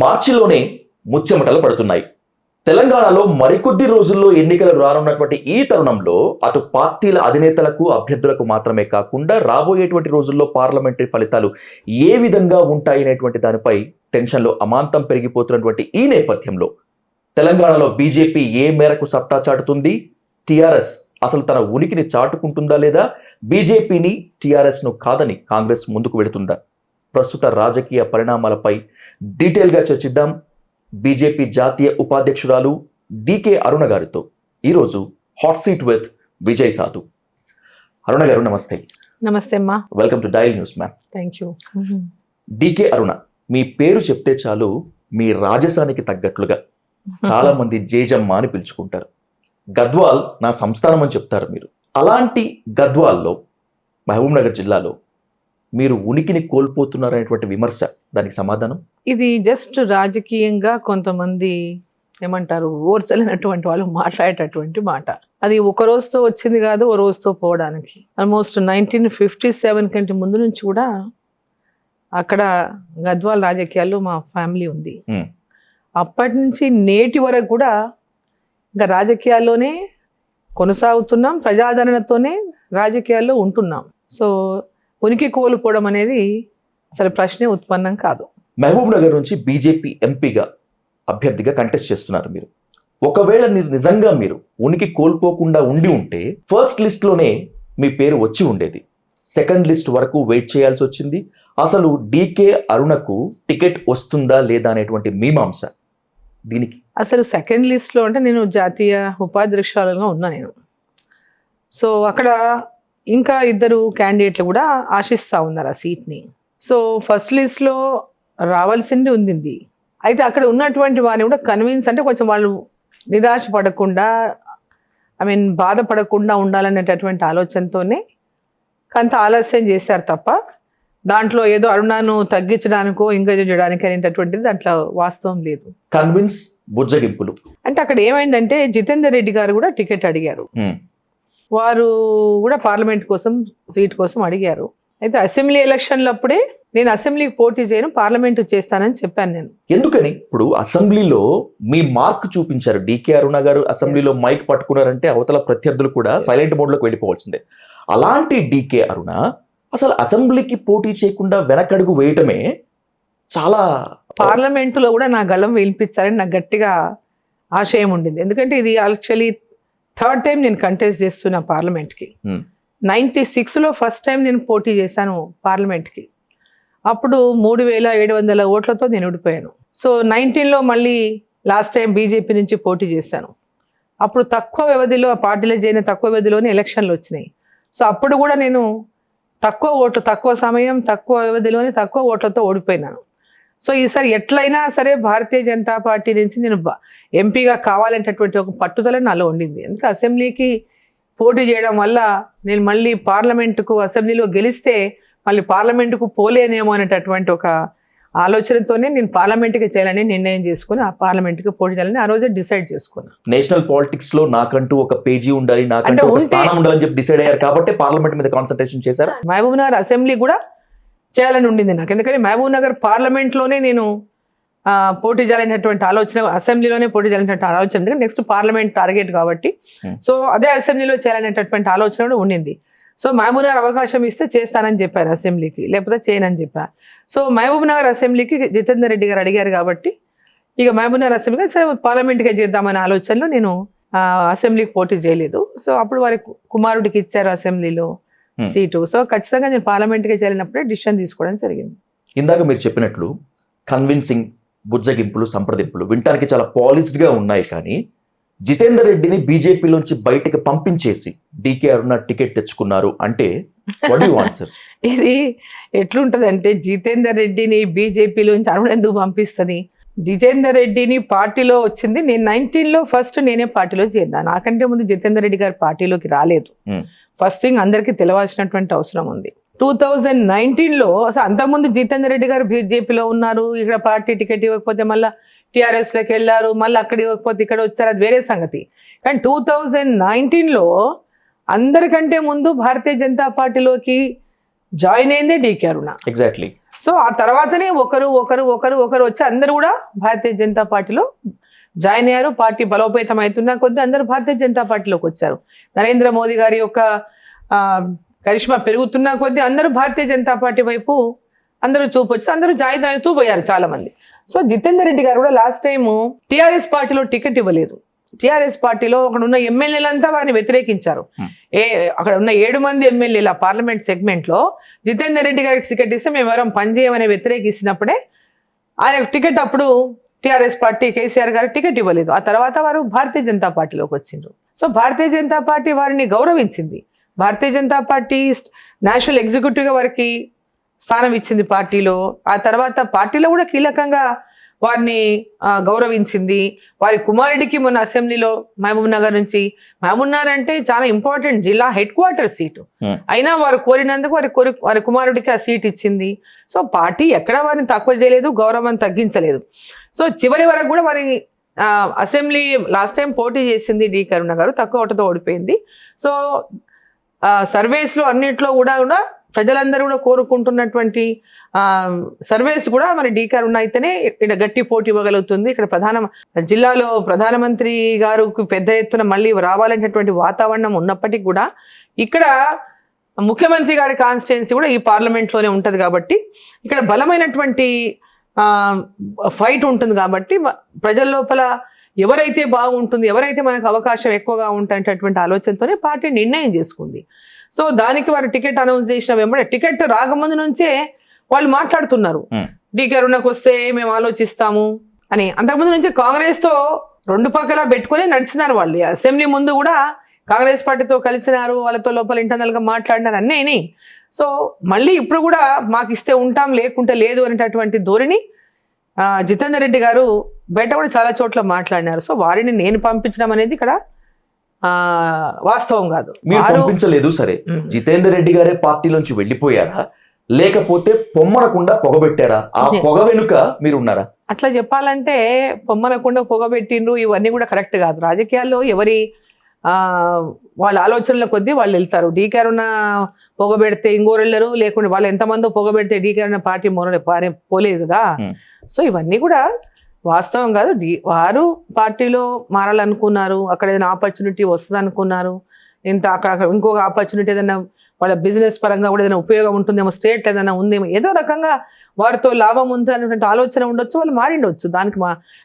మార్చిలోనే ముచ్చెమటలు పడుతున్నాయి. తెలంగాణలో మరికొద్ది రోజుల్లో ఎన్నికలు రానున్నటువంటి ఈ తరుణంలో అటు పార్టీల అధినేతలకు అభ్యర్థులకు మాత్రమే కాకుండా రాబోయేటువంటి రోజుల్లో పార్లమెంటరీ ఫలితాలు ఏ విధంగా ఉంటాయనేటువంటి దానిపై టెన్షన్లు అమాంతం పెరిగిపోతున్నటువంటి ఈ నేపథ్యంలో తెలంగాణలో బీజేపీ ఏ మేరకు సత్తా చాటుతుంది, టీఆర్ఎస్ అసలు తన ఉనికిని చాటుకుంటుందా లేదా, బీజేపీని టీఆర్ఎస్ను కాదని కాంగ్రెస్ ముందుకు వెళుతుందా? ప్రస్తుత రాజకీయ పరిణామాలపై డీటెయిల్గా చర్చిద్దాం. బీజేపీ జాతీయ ఉపాధ్యక్షురాలు డికే అరుణ గారితో ఈరోజు హాట్ సీట్ విత్ విజయ్ సాధు. అరుణ గారు నమస్తే. నమస్తే అమ్మా. Welcome to dial news ma'am. Thank you. DK Aruna, మీ పేరు చెప్తే చాలు మీ రాజసానికి తగ్గట్లుగా చాలా మంది జేజమ్మ అని పిలుచుకుంటారు. గద్వాల్ నా సంస్థానం అని చెప్తారు మీరు. అలాంటి గద్వాల్లో మహబూబ్ నగర్ జిల్లాలో మీరు ఉనికిని కోల్పోతున్నారనేటువంటి విమర్శ, దానికి సమాధానం? ఇది జస్ట్ రాజకీయంగా కొంతమంది ఏమంటారు ఓర్చలేనటువంటి వాళ్ళు మాట్లాడేటటువంటి మాట. అది ఒక రోజుతో వచ్చింది కాదు, ఓ రోజుతో పోవడానికి. ఆల్మోస్ట్ 1957 కంటే ముందు నుంచి కూడా అక్కడ గద్వాల్ రాజకీయాల్లో మా ఫ్యామిలీ ఉంది. అప్పటి నుంచి నేటి వరకు కూడా ఇంకా రాజకీయాల్లోనే కొనసాగుతున్నాం, ప్రజాదరణతోనే రాజకీయాల్లో ఉంటున్నాం. సో ఉనికి కోల్పోవడం అనేది అసలు ప్రశ్నే ఉత్పన్నం కాదు. మహబూబ్ నగర్ నుంచి బీజేపీ ఎంపీగా అభ్యర్థిగా కంటెస్ట్ చేస్తున్నారు మీరు. ఒకవేళ నిజంగా మీరు ఉనికి కోల్పోకుండా ఉండి ఉంటే ఫస్ట్ లిస్ట్లోనే మీ పేరు వచ్చి ఉండేది. సెకండ్ లిస్ట్ వరకు వెయిట్ చేయాల్సి వచ్చింది. అసలు డికే అరుణకు టికెట్ వస్తుందా లేదా అనేటువంటి మీమాంస దీనికి. అసలు సెకండ్ లిస్ట్లో అంటే నేను జాతీయ ఉపాధ్యక్షురాలుగా ఉన్నా నేను. సో అక్కడ ఇంకా ఇద్దరు క్యాండిడేట్లు కూడా ఆశిస్తూ ఉన్నారు ఆ సీట్ని. సో ఫస్ట్ లిస్ట్లో రావాల్సింది ఉంది. అయితే అక్కడ ఉన్నటువంటి వారిని కూడా కన్విన్స్, అంటే కొంచెం వాళ్ళు నిరాశ పడకుండా, బాధపడకుండా ఉండాలనేటటువంటి ఆలోచనతోనే కొంత ఆలస్యం చేశారు తప్ప దాంట్లో ఏదో అరుణాను తగ్గించడానికో ఇంకా చేయడానికి అనేటటువంటిది దాంట్లో వాస్తవం లేదు. కన్విన్స్ బుజ్జగింపులు అంటే అక్కడ ఏమైందంటే జితేందర్ రెడ్డి గారు కూడా టికెట్ అడిగారు. వారు కూడా పార్లమెంట్ కోసం సీట్ కోసం అడిగారు. అయితే అసెంబ్లీ ఎలక్షన్లు అప్పుడే నేను అసెంబ్లీకి పోటీ చేయను, పార్లమెంట్ చేస్తానని చెప్పాను నేను. ఎందుకని? ఇప్పుడు అసెంబ్లీలో మీ మార్క్ చూపించారు. డికే అరుణ గారు అసెంబ్లీలో మైక్ పట్టుకున్నారంటే అవతల ప్రత్యర్థులు కూడా సైలెంట్ మోడ్లోకి వెళ్ళిపోవాల్సిందే. అలాంటి డికే అరుణ అసలు అసెంబ్లీకి పోటీ చేయకుండా వెనకడుగు వేయటమే చాలా. పార్లమెంటులో కూడా నా గళం వినిపించాలని నాకు గట్టిగా ఆశయం ఉండింది. ఎందుకంటే ఇది యాక్చువల్లీ థర్డ్ టైం నేను కంటెస్ట్ చేస్తున్నా పార్లమెంట్కి. 96లో ఫస్ట్ టైం నేను పోటీ చేశాను పార్లమెంట్కి. అప్పుడు 3700 ఓట్లతో నేను ఓడిపోయాను. సో 19లో మళ్ళీ లాస్ట్ టైం బీజేపీ నుంచి పోటీ చేశాను. అప్పుడు తక్కువ వ్యవధిలో ఆ పార్టీలో చేరిన తక్కువ వ్యవధిలోనే ఎలక్షన్లు వచ్చినాయి. సో అప్పుడు కూడా నేను తక్కువ ఓట్లు, తక్కువ సమయం, తక్కువ వ్యవధిలోనే తక్కువ ఓట్లతో ఓడిపోయినాను. సో ఈసారి ఎట్లయినా సరే భారతీయ జనతా పార్టీ నుంచి నేను ఎంపీగా కావాలనేటటువంటి ఒక పట్టుదల నాలో ఉండింది. ఎందుకంటే అసెంబ్లీకి పోటీ చేయడం వల్ల నేను మళ్ళీ పార్లమెంటుకు అసెంబ్లీలో గెలిస్తే మళ్ళీ పార్లమెంటుకు పోలేనేమో అనేటటువంటి ఒక ఆలోచనతోనే నేను పార్లమెంట్కి చేయాలని నిర్ణయం చేసుకుని ఆ పార్లమెంట్కి పోటీ చేయాలని ఆ రోజే డిసైడ్ చేసుకున్నాను. నేషనల్ పాలిటిక్స్ లో నాకంటూ ఒక పేజీ ఉండాలి, నాకంటూ ఒక స్థానం ఉండాలని చెప్పి డిసైడ్ అయ్యారు కాబట్టి పార్లమెంట్ మీద కాన్సన్ట్రేషన్ చేశారు. మహబూబ్ నగర్ అసెంబ్లీ కూడా చేయాలని ఉండింది నాకు. ఎందుకంటే మహబూబ్ నగర్ పార్లమెంట్లోనే నేను పోటీ చేయాలనేటువంటి ఆలోచన, అసెంబ్లీలోనే పోటీ చేయాలనేటువంటి ఆలోచన, ఎందుకంటే నెక్స్ట్ పార్లమెంట్ టార్గెట్ కాబట్టి. సో అదే అసెంబ్లీలో చేయాలనేటటువంటి ఆలోచన కూడా ఉండింది. సో మహబూబ్ నగర్ అవకాశం ఇస్తే చేస్తానని చెప్పాను అసెంబ్లీకి, లేకపోతే చేయనని చెప్పాను. సో మహబూబ్ నగర్ అసెంబ్లీకి జితేందర్ రెడ్డి గారు అడిగారు కాబట్టి ఇక మహబూబ్ నగర్ అసెంబ్లీకి సరే పార్లమెంట్గా చేద్దామనే ఆలోచనలో నేను అసెంబ్లీకి పోటీ చేయలేదు. సో అప్పుడు వారి కుమారుడికి ఇచ్చారు అసెంబ్లీలో సీటు. సో ఖచ్చితంగా నేను పార్లమెంట్గా చేరినప్పుడే డిసిషన్ తీసుకోవడం జరిగింది. ఇందాక మీరు చెప్పినట్లు కన్విన్సింగ్, బుజ్జగింపులు, సంప్రదింపులు వినటానికి చాలా పాలిష్డ్గా ఉన్నాయి. కానీ జితేందర్ రెడ్డిని బీజేపీలోంచి బయటకు పంపించేసి డికే అరుణ టికెట్ తెచ్చుకున్నారు అంటే వాట్ డు యు ఆన్సర్? ఇది ఎట్లుంటదంటే జితేందర్ రెడ్డిని బీజేపీలోంచి అరుణ ఎందుకు పంపిస్తుంది? జితేందర్ రెడ్డిని పార్టీలో వచ్చింది నేను 19లో ఫస్ట్ నేనే పార్టీలో చేరినా. నాకంటే ముందు జితేందర్ రెడ్డి గారు పార్టీలోకి రాలేదు. ఫస్ట్ థింగ్ అందరికీ తెలవాల్సినటువంటి అవసరం ఉంది. 2019లో అసలు అంతకుముందు జితేందర్ రెడ్డి గారు బీజేపీలో ఉన్నారు, ఇక్కడ పార్టీ టికెట్ ఇవ్వకపోతే మళ్ళీ టీఆర్ఎస్లోకి వెళ్ళారు, మళ్ళీ అక్కడ ఇవ్వకపోతే ఇక్కడ వచ్చారు, అది వేరే సంగతి. కానీ 2019లో అందరికంటే ముందు భారతీయ జనతా పార్టీలోకి జాయిన్ అయిందే డికే అరుణ. ఎగ్జాక్ట్లీ. సో ఆ తర్వాతనే ఒకరు వచ్చి అందరూ కూడా భారతీయ జనతా పార్టీలో జాయిన్ అయ్యారు. పార్టీ బలోపేతం అవుతున్న కొద్దీ అందరూ భారతీయ జనతా పార్టీలోకి వచ్చారు. నరేంద్ర మోదీ గారి యొక్క కరిష్మా పెరుగుతున్న కొద్దీ అందరూ భారతీయ జనతా పార్టీ వైపు అందరూ చూపొచ్చు, అందరూ జాయిన్ అవుతూ పోయారు చాలా మంది. సో జితేందర్ రెడ్డి గారు కూడా లాస్ట్ టైం టీఆర్ఎస్ పార్టీలో టికెట్ ఇవ్వలేదు. టీఆర్ఎస్ పార్టీలో అక్కడ ఉన్న ఎమ్మెల్యేలంతా వారిని వ్యతిరేకించారు. అక్కడ ఉన్న 7 మంది ఎమ్మెల్యేల పార్లమెంట్ సెగ్మెంట్ లో జితేందర్ రెడ్డి గారికి టికెట్ ఇస్తే మేము ఎవరం పనిచేయమని వ్యతిరేకిస్తున్నప్పుడే ఆయన టికెట్ అప్పుడు టీఆర్ఎస్ పార్టీ కేసీఆర్ గారు టికెట్ ఇవ్వలేదు. ఆ తర్వాత వారు భారతీయ జనతా పార్టీలోకి వచ్చిండ్రు. సో భారతీయ జనతా పార్టీ వారిని గౌరవించింది. భారతీయ జనతా పార్టీ నేషనల్ ఎగ్జిక్యూటివ్గా వారికి స్థానం ఇచ్చింది పార్టీలో. ఆ తర్వాత పార్టీలో కూడా కీలకంగా వారిని గౌరవించింది. వారి కుమారుడికి మొన్న అసెంబ్లీలో మహబూబ్ నగర్ నుంచి, మహబూబ్ నగర్ అంటే చాలా ఇంపార్టెంట్ జిల్లా హెడ్ క్వార్టర్ సీటు, అయినా వారు కోరినందుకు వారి కుమారుడికి ఆ సీట్ ఇచ్చింది. సో పార్టీ ఎక్కడ వారిని తక్కువ చేయలేదు, గౌరవం తగ్గించలేదు. సో చివరి వరకు కూడా వారి అసెంబ్లీ లాస్ట్ టైం పోటీ చేసింది డి కరుణ గారు, తక్కువ ఓటుతో ఓడిపోయింది. సో సర్వేస్లో అన్నింటిలో కూడా ప్రజలందరూ కూడా కోరుకుంటున్నటువంటి సర్వేస్ కూడా మరి డి కరుణ అయితేనే ఇక్కడ గట్టి పోటీ ఇవ్వగలుగుతుంది. ఇక్కడ జిల్లాలో ప్రధానమంత్రి గారు పెద్ద ఎత్తున మళ్ళీ రావాలనేటటువంటి వాతావరణం ఉన్నప్పటికీ కూడా ఇక్కడ ముఖ్యమంత్రి గారి కాన్స్టిట్యున్సీ కూడా ఈ పార్లమెంట్లోనే ఉంటుంది కాబట్టి ఇక్కడ బలమైనటువంటి ఫైట్ ఉంటుంది. కాబట్టి ప్రజల లోపల ఎవరైతే బాగుంటుంది, ఎవరైతే మనకు అవకాశం ఎక్కువగా ఉంటేటటువంటి ఆలోచనతోనే పార్టీ నిర్ణయం చేసుకుంది. సో దానికి వారు టికెట్ అనౌన్స్ చేసిన వెంబడే టికెట్ రాకముందు నుంచే వాళ్ళు మాట్లాడుతున్నారు, డి కరుణకు వస్తే మేము ఆలోచిస్తాము అని. అంతకుముందు నుంచి కాంగ్రెస్తో 2 పక్కలా పెట్టుకుని నడిచినారు వాళ్ళు. అసెంబ్లీ ముందు కూడా కాంగ్రెస్ పార్టీతో కలిసినారు, వాళ్ళతో లోపల ఇంటర్నల్గా మాట్లాడినారు అన్నీ అయినాయి. సో మళ్ళీ ఇప్పుడు కూడా మాకు ఇస్తే ఉంటాం లేకుంటే లేదు అనేటటువంటి ధోరణి జితేందర్ రెడ్డి గారు బయట కూడా చాలా చోట్ల మాట్లాడినారు. సో వారిని నేను పంపించడం అనేది ఇక్కడ వాస్తవం కాదు. మీరు పంపించలేదు సరే, జితేందర్ రెడ్డి గారే పార్టీలోంచి వెళ్ళిపోయారా లేకపోతే పొమ్మనకుండా పొగబెట్టారా? ఆ పొగ వెనుక మీరు ఉన్నారా? అట్లా చెప్పాలంటే పొమ్మనకుండా పొగబెట్టిండ్రు ఇవన్నీ కూడా కరెక్ట్ కాదు. రాజకీయాల్లో ఎవరి వాళ్ళ ఆలోచనల కొద్దీ వాళ్ళు వెళ్తారు. డి కరుణ పొగబెడితే ఇంకోరు వెళ్ళరు, లేకుంటే వాళ్ళు ఎంతమందో పొగబెడితే డి కరుణ పార్టీ పోలేదు కదా. సో ఇవన్నీ కూడా వాస్తవం కాదు. వారు పార్టీలో మారాలనుకున్నారు, అక్కడ ఏదైనా ఆపర్చునిటీ వస్తుంది అనుకున్నారు, అక్కడ ఇంకొక ఆపర్చునిటీ ఏదైనా వాళ్ళ బిజినెస్ పరంగా కూడా ఏదైనా ఉపయోగం ఉంటుందేమో, స్టేట్ ఏదైనా ఉందేమో, ఏదో రకంగా వారితో లాభం ఉంది అనేటువంటి ఆలోచన ఉండొచ్చు, వాళ్ళు మారిండొచ్చు. దానికి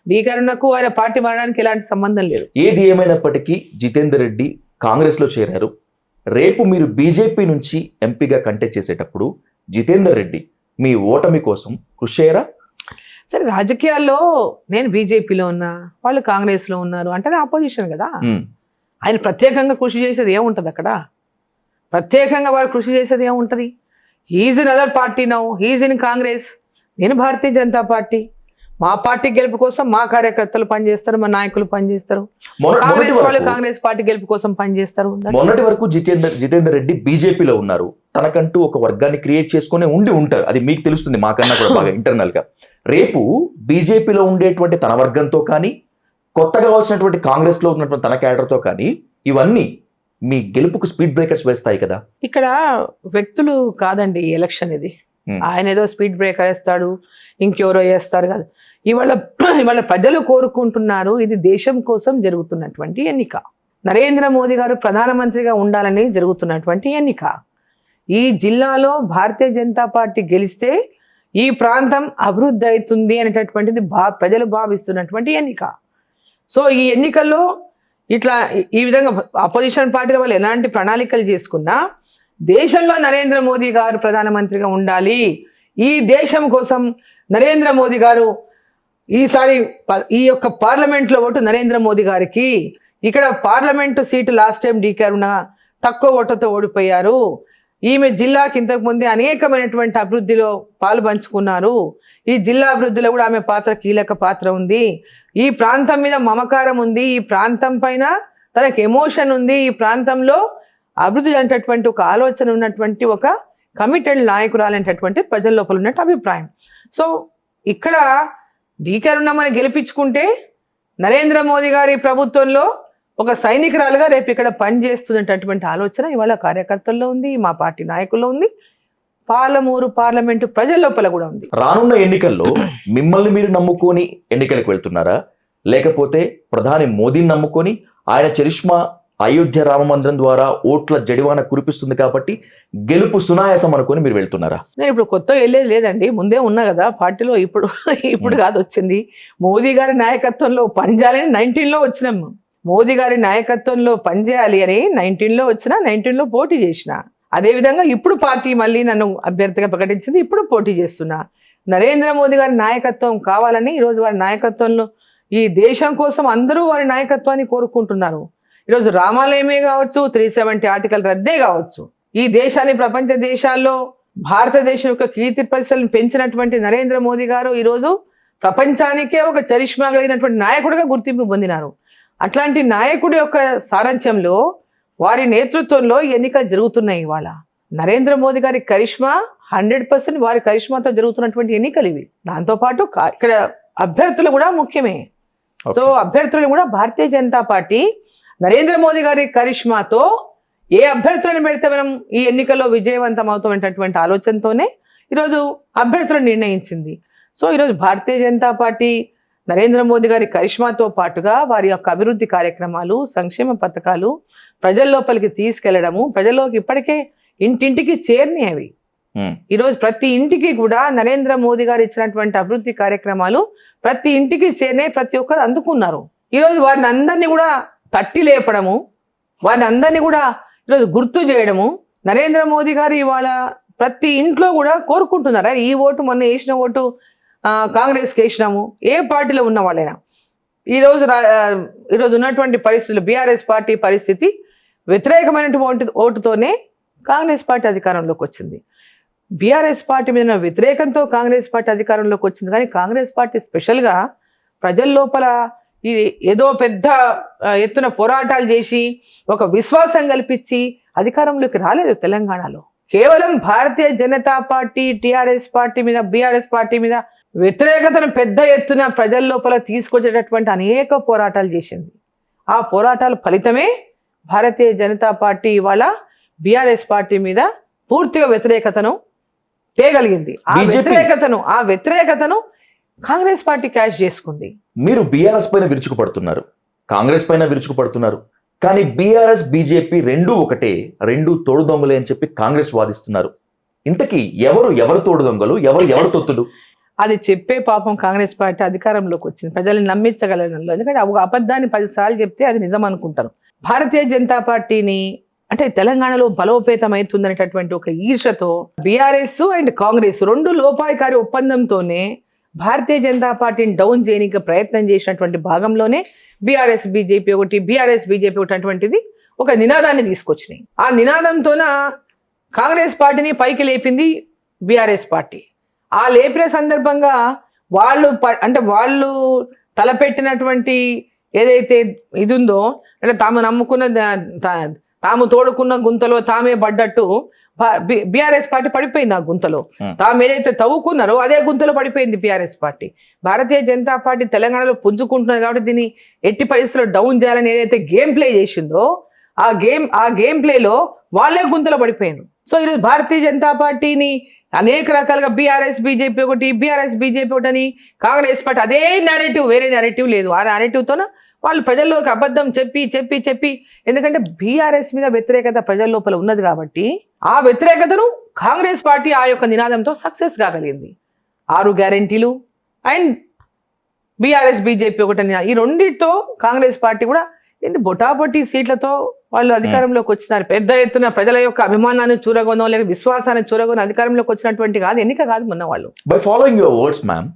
డి కరుణకు వారి పార్టీ మారడానికి ఎలాంటి సంబంధం లేదు. ఏది ఏమైనప్పటికీ జితేందర్ రెడ్డి కాంగ్రెస్ లో చేరారు. రేపు మీరు బీజేపీ నుంచి ఎంపీగా కంటెస్ట్ చేసేటప్పుడు జితేందర్ రెడ్డి మీ ఓటమి కోసం కృషి చేయరా? సరే, రాజకీయాల్లో నేను బీజేపీలో ఉన్నా, వాళ్ళు కాంగ్రెస్లో ఉన్నారు అంటే ఆపోజిషన్ కదా. ఆయన ప్రత్యేకంగా కృషి చేసేది ఏముంటుంది అక్కడ? ప్రత్యేకంగా వాడు కృషి చేసేది ఏముంటుంది? He's in other party now, he's in Congress, నేను భారతీయ జనతా పార్టీ. మా పార్టీ గెలుపు కోసం మా కార్యకర్తలు పనిచేస్తారు, మా నాయకులు పనిచేస్తారు, కాంగ్రెస్ వాళ్ళు కాంగ్రెస్ పార్టీ గెలుపు కోసం పనిచేస్తారు. మొన్నటి వరకు జితేందర్ రెడ్డి బీజేపీలో ఉన్నారు, తనకంటూ ఒక వర్గాన్ని క్రియేట్ చేసుకుని ఉంటారు. అది మీకు తెలుస్తుంది, మాకన్నా కూడా బాగా ఇంటర్నల్ గా. రేపు బీజేపీలో ఉండేటువంటి తన వర్గంతో కానీ, కొత్తగా వచ్చినటువంటి కాంగ్రెస్ లో ఉన్నటువంటి తన క్యాడర్తో కానీ, ఇవన్నీ మీ గెలుపుకు స్పీడ్ బ్రేకర్స్ వేస్తాయి కదా. ఇక్కడ వ్యక్తులు కాదండి ఎలక్షన్ ఇది. ఆయన ఏదో స్పీడ్ బ్రేకర్ వేస్తాడు, ఇంకెవరో వేస్తారు కదా. ఇవాళ ప్రజలు కోరుకుంటున్నారు, ఇది దేశం కోసం జరుగుతున్నటువంటి ఎన్నిక. నరేంద్ర మోదీ గారు ప్రధానమంత్రిగా ఉండాలని జరుగుతున్నటువంటి ఎన్నిక. ఈ జిల్లాలో భారతీయ జనతా పార్టీ గెలిస్తే ఈ ప్రాంతం అభివృద్ధి అవుతుంది అనేటటువంటిది ప్రజలు భావిస్తున్నటువంటి ఎన్నిక. సో ఈ ఎన్నికల్లో ఇట్లా ఈ విధంగా అపోజిషన్ పార్టీల వాళ్ళు ఎలాంటి ప్రణాళికలు చేసుకున్నా దేశంలో నరేంద్ర మోదీ గారు ప్రధానమంత్రిగా ఉండాలి, ఈ దేశం కోసం నరేంద్ర మోదీ గారు ఈసారి ఈ యొక్క పార్లమెంట్లో ఓటు నరేంద్ర మోదీ గారికి. ఇక్కడ parliament seat last time D Karuna తక్కువ ఓటుతో ఓడిపోయారు. ఈమె జిల్లాకి ఇంతకుముందే అనేకమైనటువంటి అభివృద్ధిలో పాలు పంచుకున్నారు. ఈ జిల్లా అభివృద్ధిలో కూడా ఆమె కీలక పాత్ర ఉంది. ఈ ప్రాంతం మీద మమకారం ఉంది, ఈ ప్రాంతం పైన తనకు ఎమోషన్ ఉంది, ఈ ప్రాంతంలో అభివృద్ధి అనేటటువంటి ఒక ఆలోచన ఉన్నటువంటి ఒక కమిటెడ్ నాయకురాలనేటటువంటి ప్రజల లోపల ఉన్నట్టు అభిప్రాయం. సో ఇక్కడ డి కరుణమ్మని గెలిపించుకుంటే నరేంద్ర మోదీ గారి ప్రభుత్వంలో ఒక సైనికురాలుగా రేపు ఇక్కడ పనిచేస్తున్నటువంటి ఆలోచన ఇవాళ కార్యకర్తల్లో ఉంది, మా పార్టీ నాయకుల్లో ఉంది, పాలమూరు పార్లమెంటు ప్రజల లోపల కూడా ఉంది. రానున్న ఎన్నికల్లో మిమ్మల్ని మీరు నమ్ముకొని ఎన్నికలకు వెళ్తున్నారా, లేకపోతే ప్రధాని మోదీని నమ్ముకొని ఆయన చరిష్మా అయోధ్య రామ మందిరం ద్వారా ఓట్ల జడివాన కురిపిస్తుంది కాబట్టి గెలుపు సునాయాసం అనుకొని మీరు వెళ్తున్నారా? నేను ఇప్పుడు కొత్త వెళ్ళేది లేదండి, ముందే ఉన్నా కదా పార్టీలో. ఇప్పుడు కాదు వచ్చింది. మోదీ గారి నాయకత్వంలో పనిచేయాలని 19లో వచ్చినాం. మోదీ గారి నాయకత్వంలో పనిచేయాలి అని 19లో వచ్చిన, 19లో పోటీ చేసిన. అదేవిధంగా ఇప్పుడు పార్టీ మళ్ళీ నన్ను అభ్యర్థిగా ప్రకటించింది, ఇప్పుడు పోటీ చేస్తున్నా. నరేంద్ర మోదీ గారి నాయకత్వం కావాలని ఈరోజు వారి నాయకత్వంలో ఈ దేశం కోసం అందరూ వారి నాయకత్వాన్ని కోరుకుంటున్నారు. ఈరోజు రామాలయమే కావచ్చు, 370 ఆర్టికల్ రద్దే కావచ్చు, ఈ దేశాన్ని ప్రపంచ దేశాల్లో భారతదేశం యొక్క కీర్తి ప్రతిష్టలను పెంచినటువంటి నరేంద్ర మోదీ గారు ఈరోజు ప్రపంచానికే ఒక చరిష్మా కలిగినటువంటి నాయకుడిగా గుర్తింపు పొందినారు. అట్లాంటి నాయకుడి యొక్క సారథ్యంలో వారి నేతృత్వంలో ఎన్నికలు జరుగుతున్నాయి. ఇవాళ నరేంద్ర మోదీ గారి కరిష్మా 100% వారి కరిష్మాతో జరుగుతున్నటువంటి ఎన్నికలు ఇవి. దాంతోపాటు ఇక్కడ అభ్యర్థులు కూడా ముఖ్యమే. సో అభ్యర్థులు కూడా భారతీయ జనతా పార్టీ నరేంద్ర మోదీ గారి కరిష్మాతో ఏ అభ్యర్థులను పెడితే మనం ఈ ఎన్నికల్లో విజయవంతం అవుతామనేటటువంటి ఆలోచనతోనే ఈరోజు అభ్యర్థులను నిర్ణయించింది. సో ఈరోజు భారతీయ జనతా పార్టీ నరేంద్ర మోదీ గారి కరిష్మాతో పాటుగా వారి యొక్క అభివృద్ధి కార్యక్రమాలు, సంక్షేమ పథకాలు ప్రజల లోపలికి తీసుకెళ్లడము, ప్రజల్లోకి ఇప్పటికే ఇంటింటికి చేరినవి. ఈరోజు ప్రతి ఇంటికి కూడా నరేంద్ర మోదీ గారు ఇచ్చినటువంటి అభివృద్ధి కార్యక్రమాలు ప్రతి ఇంటికి చేరినాయి, ప్రతి ఒక్కరు అందుకున్నారు. ఈరోజు వారిని అందరినీ కూడా తట్టి లేపడము, వారిని అందరినీ కూడా ఈరోజు గుర్తు చేయడము. నరేంద్ర మోదీ గారు ఇవాళ ప్రతి ఇంట్లో కూడా కోరుకుంటున్నారా, ఈ ఓటు మొన్న వేసిన ఓటు కాంగ్రెస్కి వేసినాము, ఏ పార్టీలో ఉన్న వాళ్ళైనా. ఈరోజు ఉన్నటువంటి పరిస్థితులు, బీఆర్ఎస్ పార్టీ పరిస్థితి వ్యతిరేకమైనటువంటి ఓటుతోనే కాంగ్రెస్ పార్టీ అధికారంలోకి వచ్చింది. బీఆర్ఎస్ పార్టీ మీద వ్యతిరేకంతో కాంగ్రెస్ పార్టీ అధికారంలోకి వచ్చింది. కానీ కాంగ్రెస్ పార్టీ స్పెషల్గా ప్రజల లోపల ఇది ఏదో పెద్ద ఎత్తున పోరాటాలు చేసి ఒక విశ్వాసం కల్పించి అధికారంలోకి రాలేదు. తెలంగాణలో కేవలం భారతీయ జనతా పార్టీ టీఆర్ఎస్ పార్టీ మీద, బీఆర్ఎస్ పార్టీ మీద వ్యతిరేకతను పెద్ద ఎత్తున ప్రజల లోపల తీసుకొచ్చేటటువంటి అనేక పోరాటాలు చేసింది. ఆ పోరాటాల ఫలితమే భారతీయ జనతా పార్టీ ఇవాళ బీఆర్ఎస్ పార్టీ మీద పూర్తిగా వ్యతిరేకతను తేగలిగింది. ఆ వ్యతిరేకతను కాంగ్రెస్ పార్టీ క్యాష్ చేసుకుంది. మీరు బీఆర్ఎస్ పైన విరుచుకుపడుతున్నారు, కాంగ్రెస్ పైన విరుచుకుపడుతున్నారు, కానీ బీఆర్ఎస్ బీజేపీ రెండూ ఒకటే, రెండూ తోడు దొంగలే అని చెప్పి కాంగ్రెస్ వాదిస్తున్నారు. ఇంతకీ ఎవరు తోడు దొంగలు, ఎవరు తొత్తులు? అది చెప్పే పాపం కాంగ్రెస్ పార్టీ అధికారంలోకి వచ్చింది ప్రజల్ని నమ్మించగలడంలో. ఎందుకంటే ఒక అబద్ధాన్ని 10 సార్లు చెప్తే అది నిజం అనుకుంటారు. భారతీయ జనతా పార్టీని అంటే తెలంగాణలో బలోపేతం అవుతుందనేటటువంటి ఒక ఈర్షతో బీఆర్ఎస్ అండ్ కాంగ్రెస్ రెండు లోపాయకారి ఒప్పందంతోనే భారతీయ జనతా పార్టీని డౌన్ చేయడానికి ప్రయత్నం చేసినటువంటి భాగంలోనే బీఆర్ఎస్ బీజేపీ ఒకటి అటువంటిది ఒక నినాదాన్ని తీసుకొచ్చినాయి. ఆ నినాదంతోన కాంగ్రెస్ పార్టీని పైకి లేపింది బీఆర్ఎస్ పార్టీ. ఆ లేపిన సందర్భంగా వాళ్ళు తలపెట్టినటువంటి ఏదైతే ఇది ఉందో, అంటే తాము నమ్ముకున్న తాము తోడుకున్న గుంతలో తామే పడ్డట్టు బీఆర్ఎస్ పార్టీ పడిపోయింది. ఆ గుంతలో తాము ఏదైతే తవ్వుకున్నారో అదే గుంతలో పడిపోయింది బీఆర్ఎస్ పార్టీ. భారతీయ జనతా పార్టీ తెలంగాణలో పుంజుకుంటున్నది కాబట్టి దీన్ని ఎట్టి పరిస్థితుల్లో డౌన్ చేయాలని ఏదైతే గేమ్ ప్లే చేసిందో ఆ గేమ్ ప్లేలో వాళ్ళే గుంతలో పడిపోయారు. సో ఈరోజు భారతీయ జనతా పార్టీని అనేక రకాలుగా బీఆర్ఎస్ బీజేపీ ఒకటి అని కాంగ్రెస్ పార్టీ అదే నేరేటివ్, వేరే నేరేటివ్ లేదు. ఆ నేరేటివ్తోన వాళ్ళు ప్రజల్లోకి అబద్ధం చెప్పి ఎందుకంటే బీఆర్ఎస్ మీద వ్యతిరేకత ప్రజల లోపల ఉన్నది కాబట్టి ఆ వ్యతిరేకతను కాంగ్రెస్ పార్టీ ఆ యొక్క నినాదంతో సక్సెస్ కాగలిగింది. 6 గ్యారెంటీలు అండ్ బీఆర్ఎస్ బీజేపీ ఒకటి, ఈ రెండింటితో కాంగ్రెస్ పార్టీ కూడా బొటాబొట్టి సీట్లతో వాళ్ళు అధికారంలోకి వచ్చినారు. పెద్ద ఎత్తున ప్రజల యొక్క అభిమానాన్ని చూరగొనో లేక విశ్వాసాన్ని చూరగొని అధికారంలోకి వచ్చినటువంటి ఎన్నిక కాదు మొన్న వాళ్ళు. By following your words ma'am,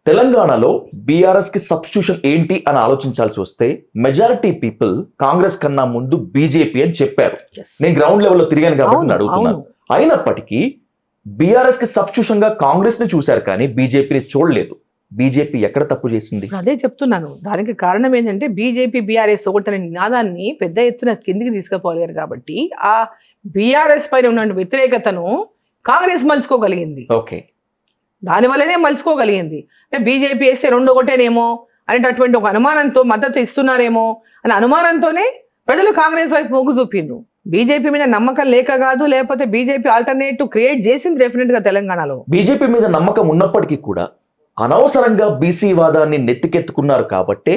తెలంగాణలో బీఆర్ఎస్ కి సబ్స్టిట్యూషన్ ఏంటి అని ఆలోచించాల్సి వస్తే మెజారిటీ పీపుల్ కాంగ్రెస్ కన్నా ముందు బీజేపీ అని చెప్పారు. నేను గ్రౌండ్ లెవెల్లో తిరిగాను కాబట్టి అడుగుతున్నాను. అయినప్పటికీ బీఆర్ఎస్ కి సబ్స్టిట్యూషన్ గా కాంగ్రెస్ ని చూశారు కానీ బీజేపీని చూడలేదు. బీజేపీ ఎక్కడ తప్పు చేసింది? అదే చెప్తున్నాను. దానికి కారణం ఏంటంటే బీజేపీ బీఆర్ఎస్ ఒకటనే నినాదాన్ని పెద్ద ఎత్తున కిందికి తీసుకుపోలేరు కాబట్టి ఆ బీఆర్ఎస్ పైన ఉన్న వ్యతిరేకతను కాంగ్రెస్ మలుచుకోగలిగింది. ఓకే, దానివల్లనే మలుచుకోగలిగింది. అంటే బీజేపీ వేస్తే 2 ఒకటేనేమో అనేటటువంటి ఒక అనుమానంతో మద్దతు ఇస్తున్నారేమో అనే అనుమానంతోనే ప్రజలు కాంగ్రెస్ వైపు మొగ్గు చూపిండ్రు. బీజేపీ మీద నమ్మకం లేక కాదు, లేకపోతే బీజేపీ ఆల్టర్నేటివ్ క్రియేట్ చేసింది డెఫినెట్ గా తెలంగాణలో. బీజేపీ మీద నమ్మకం ఉన్నప్పటికీ కూడా అనవసరంగా బీసీ వాదాన్ని నెత్తికెత్తుకున్నారు కాబట్టే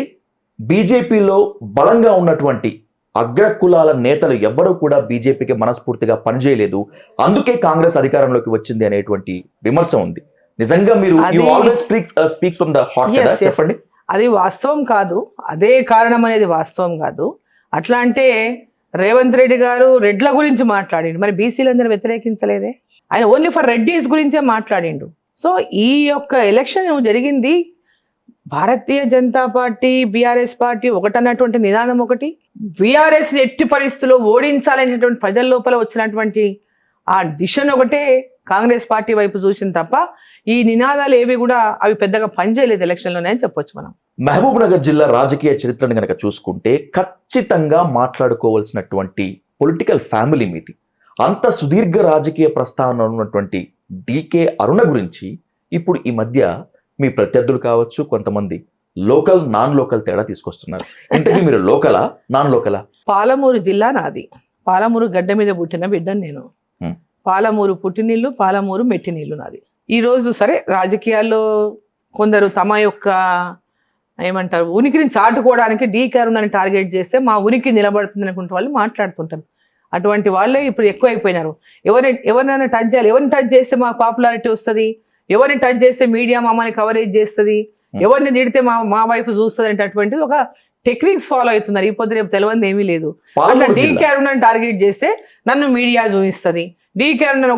బీజేపీలో బలంగా ఉన్నటువంటి అగ్ర కులాల నేతలు ఎవ్వరూ కూడా బీజేపీకి మనస్ఫూర్తిగా పనిచేయలేదు, అందుకే కాంగ్రెస్ అధికారంలోకి వచ్చింది అనేటువంటి విమర్శ ఉంది. నిజంగా మీరు you always speaks from the heart కదా, చెప్పండి. అది వాస్తవం కాదు, అదే కారణం అనేది వాస్తవం కాదు. అట్లా అంటే రేవంత్ రెడ్డి గారు రెడ్ల గురించి మాట్లాడిండు, మరి బీసీలందరూ వ్యతిరేకించలేదే. ఆయన ఓన్లీ ఫర్ రెడ్డీస్ గురించే మాట్లాడిండు. సో ఈ యొక్క ఎలక్షన్ జరిగింది భారతీయ జనతా పార్టీ బీఆర్ఎస్ పార్టీ ఒకటన్నటువంటి నిదానం ఒకటి, బీఆర్ఎస్ని ఎట్టి పరిస్థితుల్లో ఓడించాలనేటువంటి ప్రజల లోపల వచ్చినటువంటి ఆ డిసిషన్ ఒకటే కాంగ్రెస్ పార్టీ వైపు చూసింది తప్ప ఈ నినాదాలు ఏవి కూడా అవి పెద్దగా పనిచేయలేదు ఎలక్షన్లోనే అని చెప్పొచ్చు మనం. మహబూబ్ నగర్ జిల్లా రాజకీయ చరిత్రను కనుక చూసుకుంటే ఖచ్చితంగా మాట్లాడుకోవాల్సినటువంటి పొలిటికల్ ఫ్యామిలీ మీది. అంత సుదీర్ఘ రాజకీయ ప్రస్థానం ఉన్నటువంటి డికే అరుణ గురించి ఇప్పుడు ఈ మధ్య మీ ప్రత్యర్థులు కావచ్చు, కొంతమంది లోకల్ నాన్ లోకల్ తేడా తీసుకొస్తున్నారు. ఇంతకీ మీరు లోకలా నాన్ లోకలా? పాలమూరు జిల్లా నాది, పాలమూరు గడ్డ మీద పుట్టిన బిడ్డను నేను. పాలమూరు పుట్టినీళ్ళు, పాలమూరు మెట్టినీళ్ళు నాది. ఈరోజు సరే రాజకీయాల్లో కొందరు తమ యొక్క ఏమంటారు ఉనికిని చాటుకోవడానికి డీకే అరుణని టార్గెట్ చేస్తే మా ఉనికి నిలబడుతుంది అనుకుంటే వాళ్ళు మాట్లాడుతుంటారు. అటువంటి వాళ్ళే ఇప్పుడు ఎక్కువ అయిపోయినారు. ఎవరినైనా టచ్ చేయాలి, ఎవరిని టచ్ చేస్తే మా పాపులారిటీ వస్తుంది, ఎవరిని టచ్ చేస్తే మీడియా మమ్మల్ని కవరేజ్ చేస్తుంది, ఎవరిని తిడితే మా వైపు చూస్తుంది అనేటటువంటిది ఒక టెక్నిక్స్ ఫాలో అవుతున్నారు. ఈ పొద్దు రేపు తెలియదు ఏమీ లేదు. అట్లా డీకే అరుణని టార్గెట్ చేస్తే నన్ను మీడియా చూపిస్తుంది, డీకే అరుణని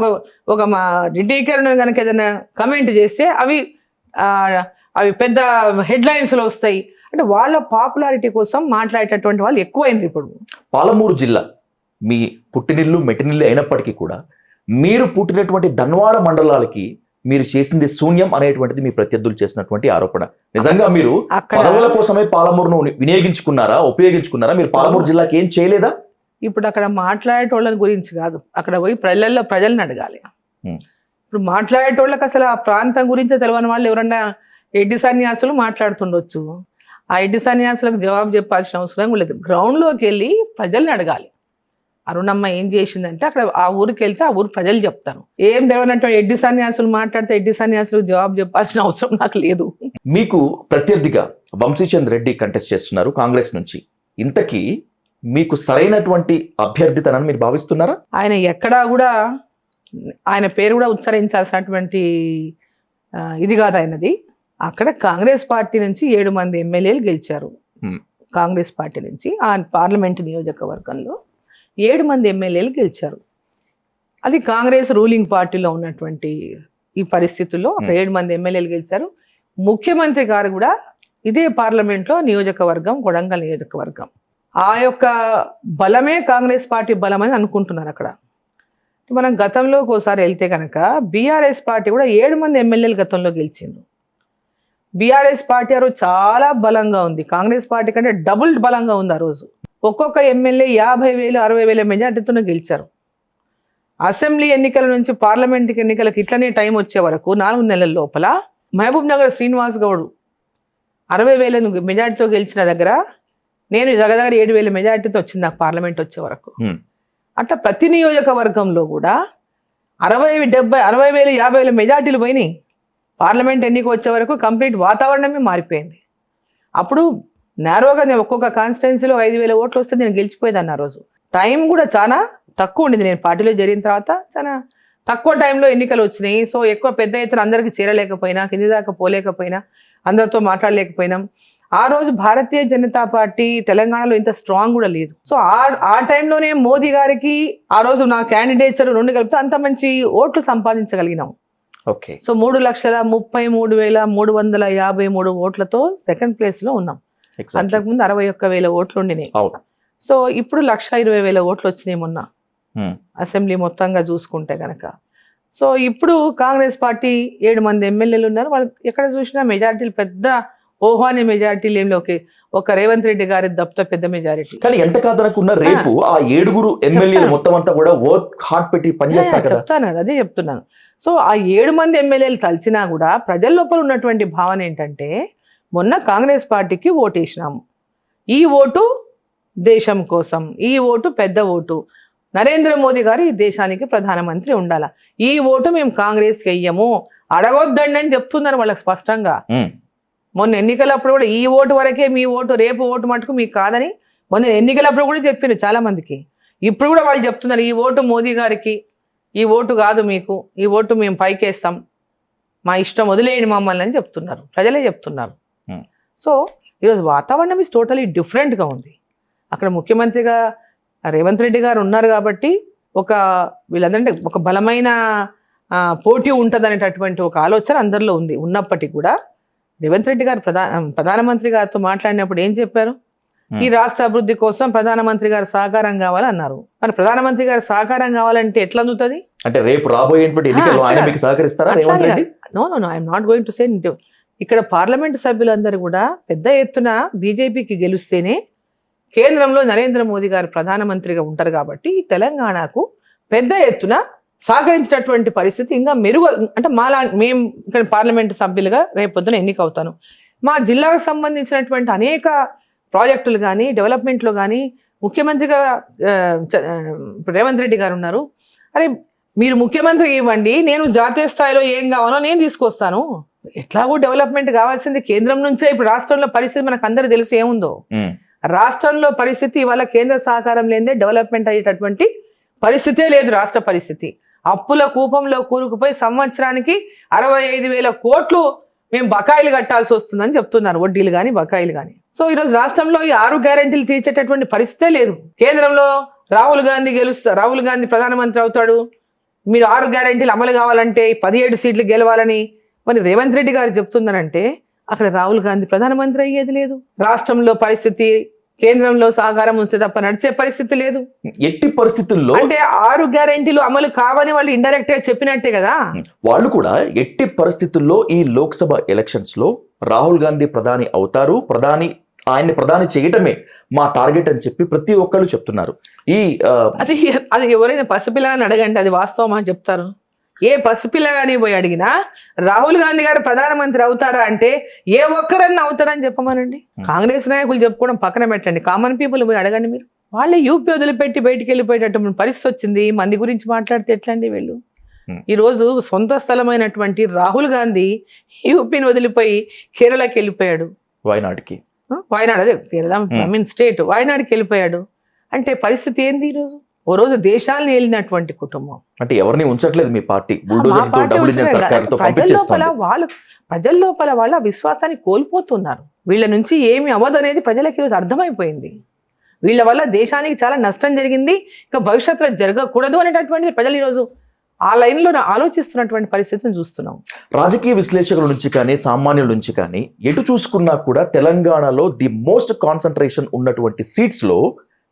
ఒక మా డీకే అరుణని కనుక ఏదైనా కమెంట్ చేస్తే అవి పెద్ద హెడ్లైన్స్లో వస్తాయి. అంటే వాళ్ళ పాపులారిటీ కోసం మాట్లాడేటటువంటి వాళ్ళు ఎక్కువైంది ఇప్పుడు. పాలమూరు జిల్లా మీ పుట్టినిల్లు మెట్టినిల్లు అయినప్పటికీ కూడా మీరు పుట్టినటువంటి ధన్వాడ మండలాలకి మీరు చేసింది శూన్యం అనేటువంటిది మీ ప్రత్యర్థులు చేసినటువంటి ఆరోపణ. నిజంగా మీరు పదవుల కోసమే పాలమూరును వినియోగించుకున్నారా, ఉపయోగించుకున్నారా? మీరు పాలమూరు జిల్లాకి ఏం చేయలేదా? ఇప్పుడు అక్కడ మాట్లాడేటోళ్ళ గురించి కాదు, అక్కడ పోయి ప్రజలను అడగాలి. ఇప్పుడు మాట్లాడేటోళ్ళకి అసలు ఆ ప్రాంతం గురించే తెలియని వాళ్ళు ఎవరన్నా ఎడ్డి సన్యాసులు మాట్లాడుతుండొచ్చు. ఆ ఎడ్డి సన్యాసులకు జవాబు చెప్పాల్సిన అవసరం లేదు. గ్రౌండ్లోకి వెళ్ళి ప్రజల్ని అడగాలి. అరుణమ్మ ఏం చేసిందంటే అక్కడ ఆ ఊరికి వెళ్తే ఆ ఊరు ప్రజలు చెప్తారు. ఏం తెలియనట్టు ఎడ్డి సన్యాసులు మాట్లాడితే ఎడ్డి సన్యాసులకు జవాబు చెప్పాల్సిన అవసరం నాకు లేదు. మీకు ప్రత్యర్థిగా వంశీచంద్ రెడ్డి కంటెస్ట్ చేస్తున్నారు కాంగ్రెస్ నుంచి. ఇంతకీ మీకు సరైనటువంటి అభ్యర్థితనని మీరు భావిస్తున్నారా? ఆయన ఎక్కడా కూడా ఆయన పేరు కూడా ఉచ్చరించాల్సినటువంటి ఇది కాదు ఆయనది. అక్కడ కాంగ్రెస్ పార్టీ నుంచి 7 మంది ఎమ్మెల్యేలు గెలిచారు. కాంగ్రెస్ పార్టీ నుంచి ఆ పార్లమెంటు నియోజకవర్గంలో 7 మంది ఎమ్మెల్యేలు గెలిచారు. అది కాంగ్రెస్ రూలింగ్ పార్టీలో ఉన్నటువంటి ఈ పరిస్థితుల్లో 7 మంది ఎమ్మెల్యేలు గెలిచారు. ముఖ్యమంత్రి గారు కూడా ఇదే పార్లమెంట్లో నియోజకవర్గం, కొడంగల్ నియోజకవర్గం. ఆ యొక్క బలమే కాంగ్రెస్ పార్టీ బలం అని అనుకుంటున్నారు అక్కడ. మనం గతంలోకి ఒకసారి వెళ్తే కనుక బీఆర్ఎస్ పార్టీ కూడా 7 మంది ఎమ్మెల్యేలు గతంలో గెలిచిండ్రు. బీఆర్ఎస్ పార్టీ ఆ రోజు చాలా బలంగా ఉంది, కాంగ్రెస్ పార్టీ కంటే డబుల్ బలంగా ఉంది. ఆ రోజు ఒక్కొక్క ఎమ్మెల్యే 50,000, 60,000 మెజార్టీతోనే గెలిచారు. అసెంబ్లీ ఎన్నికల నుంచి పార్లమెంట్ ఎన్నికలకు ఇట్లనే టైం వచ్చే వరకు 4 నెలల లోపల మహబూబ్ నగర్ శ్రీనివాస్ గౌడ్ 60,000 మెజార్టీతో గెలిచిన దగ్గర నేను దగ్గర 7,000 మెజార్టీతో వచ్చింది నాకు పార్లమెంట్ వచ్చే వరకు. అట్లా ప్రతి నియోజకవర్గంలో కూడా 60,000, 70,000, 60,000, 50,000 మెజార్టీలు పోయినాయి. పార్లమెంట్ ఎన్నిక వచ్చే వరకు కంప్లీట్ వాతావరణమే మారిపోయింది. అప్పుడు నేరోగా నేను ఒక్కొక్క కాన్స్టిట్యున్సీలో 5,000 ఓట్లు వస్తే నేను గెలిచిపోయేదాన్ని. ఆ రోజు టైం కూడా చాలా తక్కువ ఉండింది. నేను పార్టీలో జరిగిన తర్వాత చాలా తక్కువ టైంలో ఎన్నికలు వచ్చినాయి. సో ఎక్కువ పెద్ద ఎత్తున అందరికీ చేరలేకపోయినా, కింది దాకా పోలేకపోయినా, అందరితో మాట్లాడలేకపోయినాం. ఆ రోజు భారతీయ జనతా పార్టీ తెలంగాణలో ఇంత స్ట్రాంగ్ కూడా లేదు. సో ఆ టైంలోనే మోదీ గారికి ఆ రోజు నా క్యాండిడేచర్ 2 కలిపితే అంత మంచి ఓట్లు సంపాదించగలిగినాం. ఓకే. సో 3,33,353 ఓట్లతో సెకండ్ ప్లేస్లో ఉన్నాం. అంతకుముందు 61,000 ఓట్లు ఉండినాయి. సో ఇప్పుడు 1,20,000 ఓట్లు వచ్చినాయి మొన్న అసెంబ్లీ మొత్తంగా చూసుకుంటే కనుక. సో ఇప్పుడు కాంగ్రెస్ పార్టీ 7 మంది ఎమ్మెల్యేలు ఉన్నారు. వాళ్ళు ఎక్కడ చూసినా మెజారిటీలు పెద్ద ఓహాని మెజారిటీలు ఏం లేవు. ఒక రేవంత్ రెడ్డి గారి దప్త పెద్ద మెజారిటీ. కానీ ఎంత కాదనుకున్నా రేపు ఆ 7 ఎమ్మెల్యేలు మొత్తం అంతా కూడా వర్క్ హార్డ్ పెట్టి పనిచేస్తారు కదా. చెప్తాను, అదే చెప్తున్నాను. సో ఆ 7 మంది ఎమ్మెల్యేలు కలిసినా కూడా ప్రజల లోపల ఉన్నటువంటి భావన ఏంటంటే మొన్న కాంగ్రెస్ పార్టీకి ఓటేసినాము, ఈ ఓటు దేశం కోసం, ఈ ఓటు పెద్ద ఓటు, నరేంద్ర మోదీ గారు ఈ దేశానికి ప్రధానమంత్రి ఉండాలా. ఈ ఓటు మేము కాంగ్రెస్కి వెయ్యము, అడగొద్దండి అని చెప్తున్నారు వాళ్ళకి స్పష్టంగా. మొన్న ఎన్నికలప్పుడు కూడా ఈ ఓటు వరకే మీ ఓటు, రేపు ఓటు మటుకు మీకు కాదని మొన్న ఎన్నికలప్పుడు కూడా చెప్పారు చాలా మందికి. ఇప్పుడు కూడా వాళ్ళు చెప్తున్నారు ఈ ఓటు మోదీ గారికి, ఈ ఓటు కాదు మీకు, ఈ ఓటు మేము పైకేస్తాం, మా ఇష్టం వదిలేయండి మమ్మల్ని అని చెప్తున్నారు, ప్రజలే చెప్తున్నారు. సో ఈరోజు వాతావరణం ఇస్ టోటలీ డిఫరెంట్గా ఉంది. అక్కడ ముఖ్యమంత్రిగా రేవంత్ రెడ్డి గారు ఉన్నారు కాబట్టి వీళ్ళందరంటే ఒక బలమైన పోటీ ఉంటుంది అనేటటువంటి ఒక ఆలోచన అందరిలో ఉంది. ఉన్నప్పటికీ కూడా రేవంత్ రెడ్డి గారు ప్రధానమంత్రి గారితో మాట్లాడినప్పుడు ఏం చెప్పారు? ఈ రాష్ట్ర అభివృద్ధి కోసం ప్రధానమంత్రి గారు సహకారం కావాలన్నారు. మరి ప్రధానమంత్రి గారు సహకారం కావాలంటే ఎట్లా అందుతుంది? అంటే రేపు రాబోయేటువంటి ఎన్నికల్లో ఆయన మీకు సహకరిస్తారా Revanth Reddy? No I'm not going to say. ఇక్కడ పార్లమెంటు సభ్యులందరూ కూడా పెద్ద ఎత్తున బీజేపీకి గెలుస్తేనే కేంద్రంలో నరేంద్ర మోదీ గారు ప్రధానమంత్రిగా ఉంటారు కాబట్టి తెలంగాణకు పెద్ద ఎత్తున సహకరించినటువంటి పరిస్థితి ఇంకా మెరుగు. అంటే మేము ఇక్కడ పార్లమెంటు సభ్యులుగా రేపొద్దున ఎన్నికవుతాను. మా జిల్లాకు సంబంధించినటువంటి అనేక ప్రాజెక్టులు కానీ డెవలప్మెంట్లో కానీ ముఖ్యమంత్రిగా రేవంత్ రెడ్డి గారు ఉన్నారు. అరే మీరు ముఖ్యమంత్రి ఇవ్వండి, నేను జాతీయ స్థాయిలో ఏం కావాలో నేను తీసుకొస్తాను. ఎట్లాగో డెవలప్మెంట్ కావాల్సింది కేంద్రం నుంచే. ఇప్పుడు రాష్ట్రంలో పరిస్థితి మనకు అందరూ తెలుసు ఏముందో. రాష్ట్రంలో పరిస్థితి ఇవాళ కేంద్ర సహకారం లేదే డెవలప్మెంట్ అయ్యేటటువంటి పరిస్థితే లేదు. రాష్ట్ర పరిస్థితి అప్పుల కూపంలో కూరుకుపోయి సంవత్సరానికి 65,000 కోట్లు మేము బకాయిలు కట్టాల్సి వస్తుందని చెప్తున్నారు, వడ్డీలు కానీ బకాయిలు కానీ. సో ఈరోజు రాష్ట్రంలో ఈ 6 గ్యారెంటీలు తీర్చేటటువంటి పరిస్థితే లేదు. కేంద్రంలో రాహుల్ గాంధీ ప్రధానమంత్రి అవుతాడు. మీరు 6 గ్యారెంటీలు అమలు కావాలంటే 17 సీట్లు గెలవాలని మరి రేవంత్ రెడ్డి గారు చెప్తున్నారంటే అక్కడ రాహుల్ గాంధీ ప్రధానమంత్రి అయ్యేది లేదు. రాష్ట్రంలో పరిస్థితి కేంద్రంలో సహకారం ఉంచే తప్ప నడిచే పరిస్థితి లేదు. ఎట్టి పరిస్థితుల్లో అంటే 6 గ్యారెంటీలు అమలు కావని వాళ్ళు ఇండైరెక్ట్ గా చెప్పినట్టే కదా. వాళ్ళు కూడా ఎట్టి పరిస్థితుల్లో ఈ లోక్సభ ఎలక్షన్స్ లో రాహుల్ గాంధీ ప్రధాని అవుతారు, ఆయన్ని ప్రధాని చేయటమే మా టార్గెట్ అని చెప్పి ప్రతి ఒక్కళ్ళు చెప్తున్నారు. అది ఎవరైనా పసిపిల్లని అడగండి, అది వాస్తవమా చెప్తారు. ఏ పసిపిల్లగాని పోయి అడిగినా రాహుల్ గాంధీ గారు ప్రధానమంత్రి అవుతారా అంటే ఏ ఒక్కరన్నా అవుతారని చెప్పమనండి. కాంగ్రెస్ నాయకులు చెప్పుకోవడం పక్కన పెట్టండి, కామన్ పీపుల్ పోయి అడగండి మీరు. వాళ్ళే యూపీ వదిలిపెట్టి బయటికి వెళ్ళిపోయేటటువంటి పరిస్థితి వచ్చింది. మంది గురించి మాట్లాడితే ఎట్లండి వీళ్ళు? ఈరోజు సొంత స్థలమైనటువంటి రాహుల్ గాంధీ యూపీని వదిలిపోయి కేరళకి వెళ్ళిపోయాడు. వాయనాడు అదే కేరళ స్టేట్ వాయనాడుకి వెళ్ళిపోయాడు. అంటే పరిస్థితి ఏంది? ఈరోజు ఓ రోజు దేశాలను ఏలినటువంటి కుటుంబం. అంటే ఎవరిని ఉంచట్లేదు మీ పార్టీ. ప్రజల లోపల వాళ్ళ విశ్వాసాన్ని కోల్పోతున్నారు. వీళ్ళ నుంచి ఏమి అవ్వదు అనేది ప్రజలకు ఈరోజు అర్థమైపోయింది. వీళ్ళ వల్ల దేశానికి చాలా నష్టం జరిగింది, ఇంకా భవిష్యత్తులో జరగకూడదు అనేటటువంటిది ప్రజలు ఈరోజు ఆ లైన్లో ఆలోచిస్తున్నటువంటి పరిస్థితిని చూస్తున్నాం. రాజకీయ విశ్లేషకుల నుంచి కానీ సామాన్యుల నుంచి కానీ ఎటు చూసుకున్నా కూడా తెలంగాణలో ది మోస్ట్ కాన్సన్ట్రేషన్ ఉన్నటువంటి సీట్స్ లో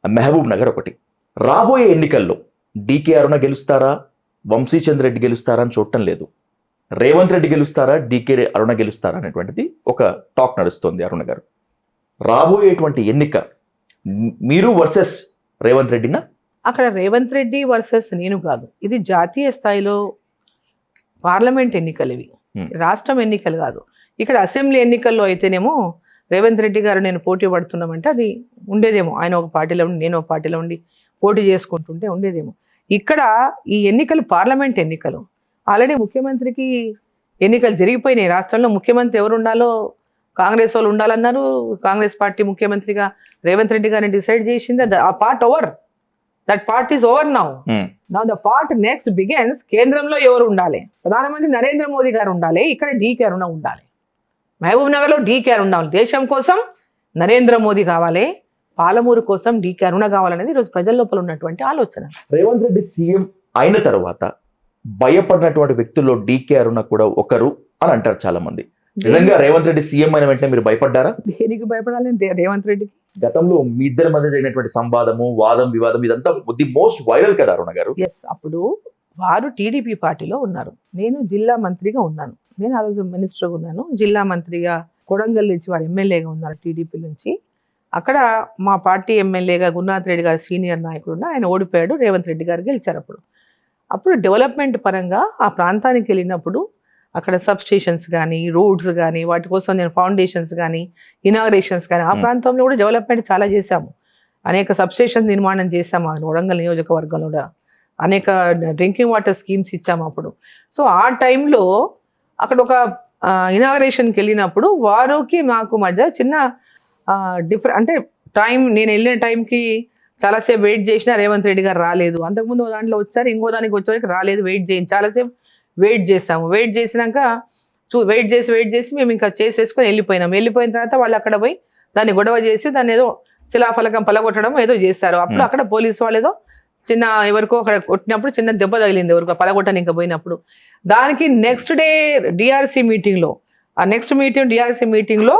మహబూబ్ నగర్ ఒకటి. రాబోయే ఎన్నికల్లో డీకే అరుణ గెలుస్తారా, వంశీచంద్ర రెడ్డి గెలుస్తారా అని చూడటం లేదు. రేవంత్ రెడ్డి గెలుస్తారా, డీకే అరుణ గెలుస్తారా అనేటువంటిది ఒక టాక్ నడుస్తుంది. అరుణ గారు, రాబోయేటువంటి ఎన్నిక మీరు వర్సెస్ రేవంత్ రెడ్డినా? అక్కడ రేవంత్ రెడ్డి వర్సెస్ నేను కాదు, ఇది జాతీయ స్థాయిలో పార్లమెంట్ ఎన్నికలు, ఇవి రాష్ట్రం ఎన్నికలు కాదు. ఇక్కడ అసెంబ్లీ ఎన్నికల్లో అయితేనేమో రేవంత్ రెడ్డి గారు నేను పోటీ పడుతున్నామంటే అది ఉండేదేమో, ఆయన ఒక పార్టీలో ఉండి నేను ఒక పార్టీలో ఉండి పోటీ చేసుకుంటుంటే ఉండేదేమో. ఇక్కడ ఈ ఎన్నికలు పార్లమెంట్ ఎన్నికలు. ఆల్రెడీ ముఖ్యమంత్రికి ఎన్నికలు జరిగిపోయినాయి. రాష్ట్రంలో ముఖ్యమంత్రి ఎవరు ఉండాలో కాంగ్రెస్ వాళ్ళు ఉండాలన్నారు. కాంగ్రెస్ పార్టీ ముఖ్యమంత్రిగా రేవంత్ రెడ్డి గారిని డిసైడ్ చేసింది. ఆ part over, that part is over now. Now the part next begins. కేంద్రంలో ఎవరు ఉండాలి? ప్రధానమంత్రి నరేంద్ర మోదీ గారు ఉండాలి, ఇక్కడ డీకే అరుణ ఉండాలి. మహబూబ్ నగర్లో డీకే అరుణ ఉండాలి. దేశం కోసం నరేంద్ర మోదీ కావాలి, పాలమూరు కోసం డీకే అరుణ కావాలనేది ఈరోజు ప్రజల లోపల ఉన్నటువంటి ఆలోచన. రేవంత్ రెడ్డి సీఎం అయిన తర్వాత భయపడినటువంటి వ్యక్తుల్లో డీకే అరుణ కూడా ఒకరు అని అంటారు చాలా మంది. నిజంగా రేవంత్ రెడ్డి సీఎం అయిన వెంటనే మీరు భయపడ్డారా? దేనికి భయపడాలి రేవంత్ రెడ్డికి? గతంలో మీ ఇద్దరి మధ్య జరిగినటువంటి సంవాదము, వాదం, వివాదం ఇదంతా ది మోస్ట్ వైరల్ కదా అరుణ గారు. ఎస్, అప్పుడు వారు టీడీపీ పార్టీలో ఉన్నారు, నేను జిల్లా మంత్రిగా ఉన్నాను. నేను ఆ రోజు మినిస్టర్గా ఉన్నాను, జిల్లా మంత్రిగా కొడంగల్ నుంచి వారు ఎమ్మెల్యేగా ఉన్నారు టీడీపీ నుంచి. అక్కడ మా పార్టీ ఎమ్మెల్యేగా గురునాథ్ రెడ్డి గారు సీనియర్ నాయకుడు, ఆయన ఓడిపోయాడు, రేవంత్ రెడ్డి గారు గెలిచారు. అప్పుడు డెవలప్మెంట్ పరంగా ఆ ప్రాంతానికి వెళ్ళినప్పుడు అక్కడ సబ్ స్టేషన్స్ కానీ రోడ్స్ కానీ వాటి కోసం నేను ఫౌండేషన్స్ కానీ ఇనాగ్రేషన్స్ కానీ ఆ ప్రాంతంలో కూడా డెవలప్మెంట్ చాలా చేశాము. అనేక సబ్స్టేషన్ నిర్మాణం చేశాము ఆ వరంగల్ నియోజకవర్గంలో కూడా. అనేక డ్రింకింగ్ వాటర్ స్కీమ్స్ ఇచ్చాము అప్పుడు. సో ఆ టైంలో అక్కడ ఒక ఇనాగరేషన్కి వెళ్ళినప్పుడు వారికి మాకు మధ్య చిన్న అంటే నేను వెళ్ళిన టైంకి చాలాసేపు వెయిట్ చేసినా రేవంత్ రెడ్డి గారు రాలేదు. అంతకుముందు దాంట్లో వచ్చారు, ఇంకో దానికి వచ్చేవరకు రాలేదు. చాలాసేపు వెయిట్ చేసాము. వెయిట్ చేసి మేము ఇంకా చేసేసుకొని వెళ్ళిపోయిన తర్వాత వాళ్ళు అక్కడ పోయి దాన్ని గొడవ చేసి దాన్ని ఏదో శిలాఫలకం పలగొట్టడం ఏదో చేశారు. అప్పుడు అక్కడ పోలీసు వాళ్ళు ఏదో చిన్న ఎవరికో అక్కడ కొట్టినప్పుడు చిన్న దెబ్బ తగిలింది ఎవరికో పలగొట్టని ఇంకా పోయినప్పుడు. దానికి నెక్స్ట్ డే డిఆర్సీ మీటింగ్లో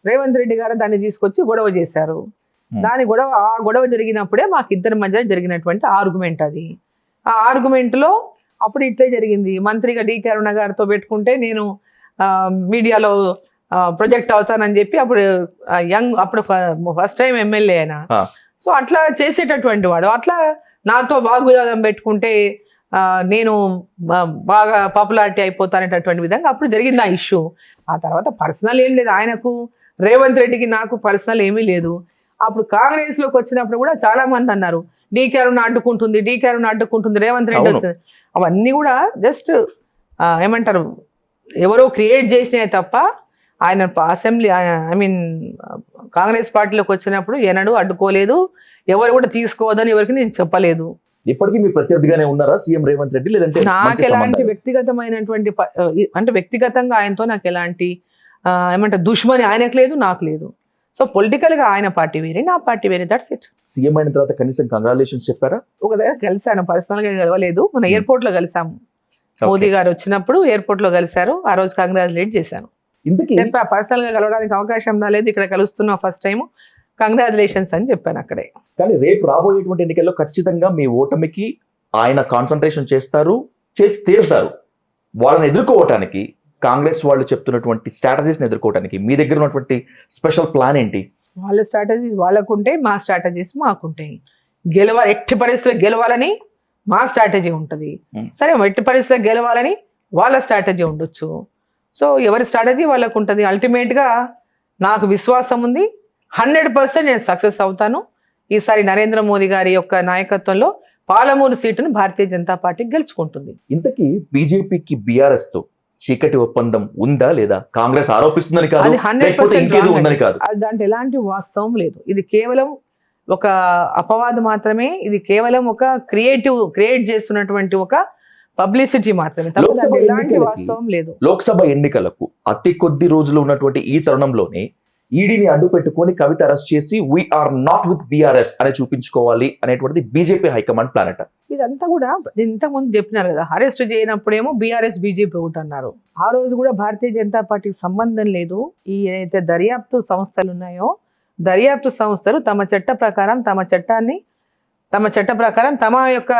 రేవంత్ రెడ్డి గారు దాన్ని తీసుకొచ్చి గొడవ చేశారు. ఆ గొడవ జరిగినప్పుడే మాకు ఇద్దరి మధ్య జరిగినటువంటి ఆర్గ్యుమెంట్ అది. ఆ ఆర్గ్యుమెంట్లో అప్పుడు ఇట్లే జరిగింది. మంత్రిగా డి కరుణ గారితో పెట్టుకుంటే నేను మీడియాలో ప్రొజెక్ట్ అవుతానని చెప్పి అప్పుడు ఫస్ట్ టైం ఎమ్మెల్యే అయినా. సో అట్లా చేసేటటువంటి వాడు. అట్లా నాతో వాగ్వివాదం పెట్టుకుంటే నేను బాగా పాపులారిటీ అయిపోతానేటటువంటి విధంగా అప్పుడు జరిగింది ఆ ఇష్యూ. ఆ తర్వాత పర్సనల్ ఏం లేదు ఆయనకు, రేవంత్ రెడ్డికి నాకు పర్సనల్ ఏమీ లేదు. అప్పుడు కాంగ్రెస్లోకి వచ్చినప్పుడు కూడా చాలా మంది అన్నారు డి కరుణ అడ్డుకుంటుంది రేవంత్ రెడ్డి వచ్చింది. అవన్నీ కూడా జస్ట్ ఏమంటారు ఎవరో క్రియేట్ చేసినాయి తప్ప ఆయన అసెంబ్లీ కాంగ్రెస్ పార్టీలోకి వచ్చినప్పుడు ఎన్నడూ అడ్డుకోలేదు. ఎవరు కూడా తీసుకోవద్దని ఎవరికి నేను చెప్పలేదు. ఇప్పటికీ మీ ప్రత్యర్థిగానే ఉన్నారా సీఎం రేవంత్ రెడ్డి? లేదంటే నాకు ఎలాంటి వ్యక్తిగతమైనటువంటి అంటే వ్యక్తిగతంగా ఆయనతో నాకు ఎలాంటి ఏమంటారు దుష్మని ఆయనకు లేదు, నాకు లేదు. సో పొలిటికల్ గా ఆయన పార్టీ వేరే, నా పార్టీ వేరే, దట్స్ ఇట్. సీఎం అయిన తర్వాత కనీసం కంగ్రాచులేషన్స్ చెప్పారా? ఒక దగ్గర కలిసాను, పర్సనల్ గా కలవలేదు. మన ఎయిర్పోర్ట్ లో కలిసాము. మోదీ గారు వచ్చినప్పుడు ఎయిర్పోర్ట్ లో కలిశారు. ఆ రోజు కంగ్రాచులేట్ చేశాను. చెప్పా పర్సనల్ గా కలవడానికి అవకాశం రాలేదు, ఇక్కడ కలుస్తున్నా ఫస్ట్ టైం, కంగ్రాచులేషన్స్ అని చెప్పాను అక్కడే. కానీ రేపు రాబోయేటువంటి ఎన్నికల్లో ఖచ్చితంగా మీ ఓటమికి ఆయన కాన్సన్ట్రేషన్ చేసి తీరుతారు. వాళ్ళని ఎదుర్కోవటానికి కాంగ్రెస్ వాళ్ళు చెప్తున్నటువంటి స్ట్రాటజీస్ని ఎదుర్కోవడానికి మీ దగ్గర ఉన్నటువంటి స్పెషల్ ప్లాన్ ఏంటి? వాళ్ళ స్ట్రాటజీస్ వాళ్ళకుంటాయి, మా స్ట్రాటజీస్ మాకుంటాయి. ఎట్టి పరిస్థితుల్లో గెలవాలని మా స్ట్రాటజీ ఉంటుంది. సరే ఎట్టి పరిస్థితుల్లో గెలవాలని వాళ్ళ స్ట్రాటజీ ఉండొచ్చు. సో ఎవరి స్ట్రాటజీ వాళ్ళకు ఉంటుంది. అల్టిమేట్గా నాకు విశ్వాసం ఉంది, 100% నేను సక్సెస్ అవుతాను. ఈసారి నరేంద్ర మోదీ గారి యొక్క నాయకత్వంలో పాలమూరు సీటును భారతీయ జనతా పార్టీ గెలుచుకుంటుంది. ఇంతకీ బీజేపీకి బీఆర్ఎస్ తో చీకటి ఒప్పందం ఉందా లేదా? కాంగ్రెస్ ఆరోపిస్తుందని కాదు, ఉందని కాదు, దాంట్లో ఎలాంటి వాస్తవం లేదు. ఇది కేవలం ఒక అపవాదు మాత్రమే. ఇది కేవలం ఒక క్రియేట్ చేస్తున్నటువంటి ఒక పబ్లిసిటీ మాత్రమే, ఎలాంటి వాస్తవం లేదు. లోక్సభ ఎన్నికలకు అతి కొద్ది రోజులు ఉన్నటువంటి ఈ తరుణంలోనే ఈడీని అడ్డు పెట్టుకొని కవిత అరెస్ట్ చేసి వీఆర్ నాట్ విత్ బీఆర్ఎస్ అని చూపించుకోవాలి అనేటువంటిది బీజేపీ హైకమాండ్ ప్లాన్ అట. ఇదంతా కూడా ఇంతకుముందు చెప్పినారు కదా, అరెస్ట్ చేయనప్పుడేమో బీఆర్ఎస్ బీజేపీ ఒకటి అన్నారు. ఆ రోజు కూడా భారతీయ జనతా పార్టీకి సంబంధం లేదు. ఈ ఏదైతే దర్యాప్తు సంస్థలు ఉన్నాయో, దర్యాప్తు సంస్థలు తమ చట్ట ప్రకారం తమ యొక్క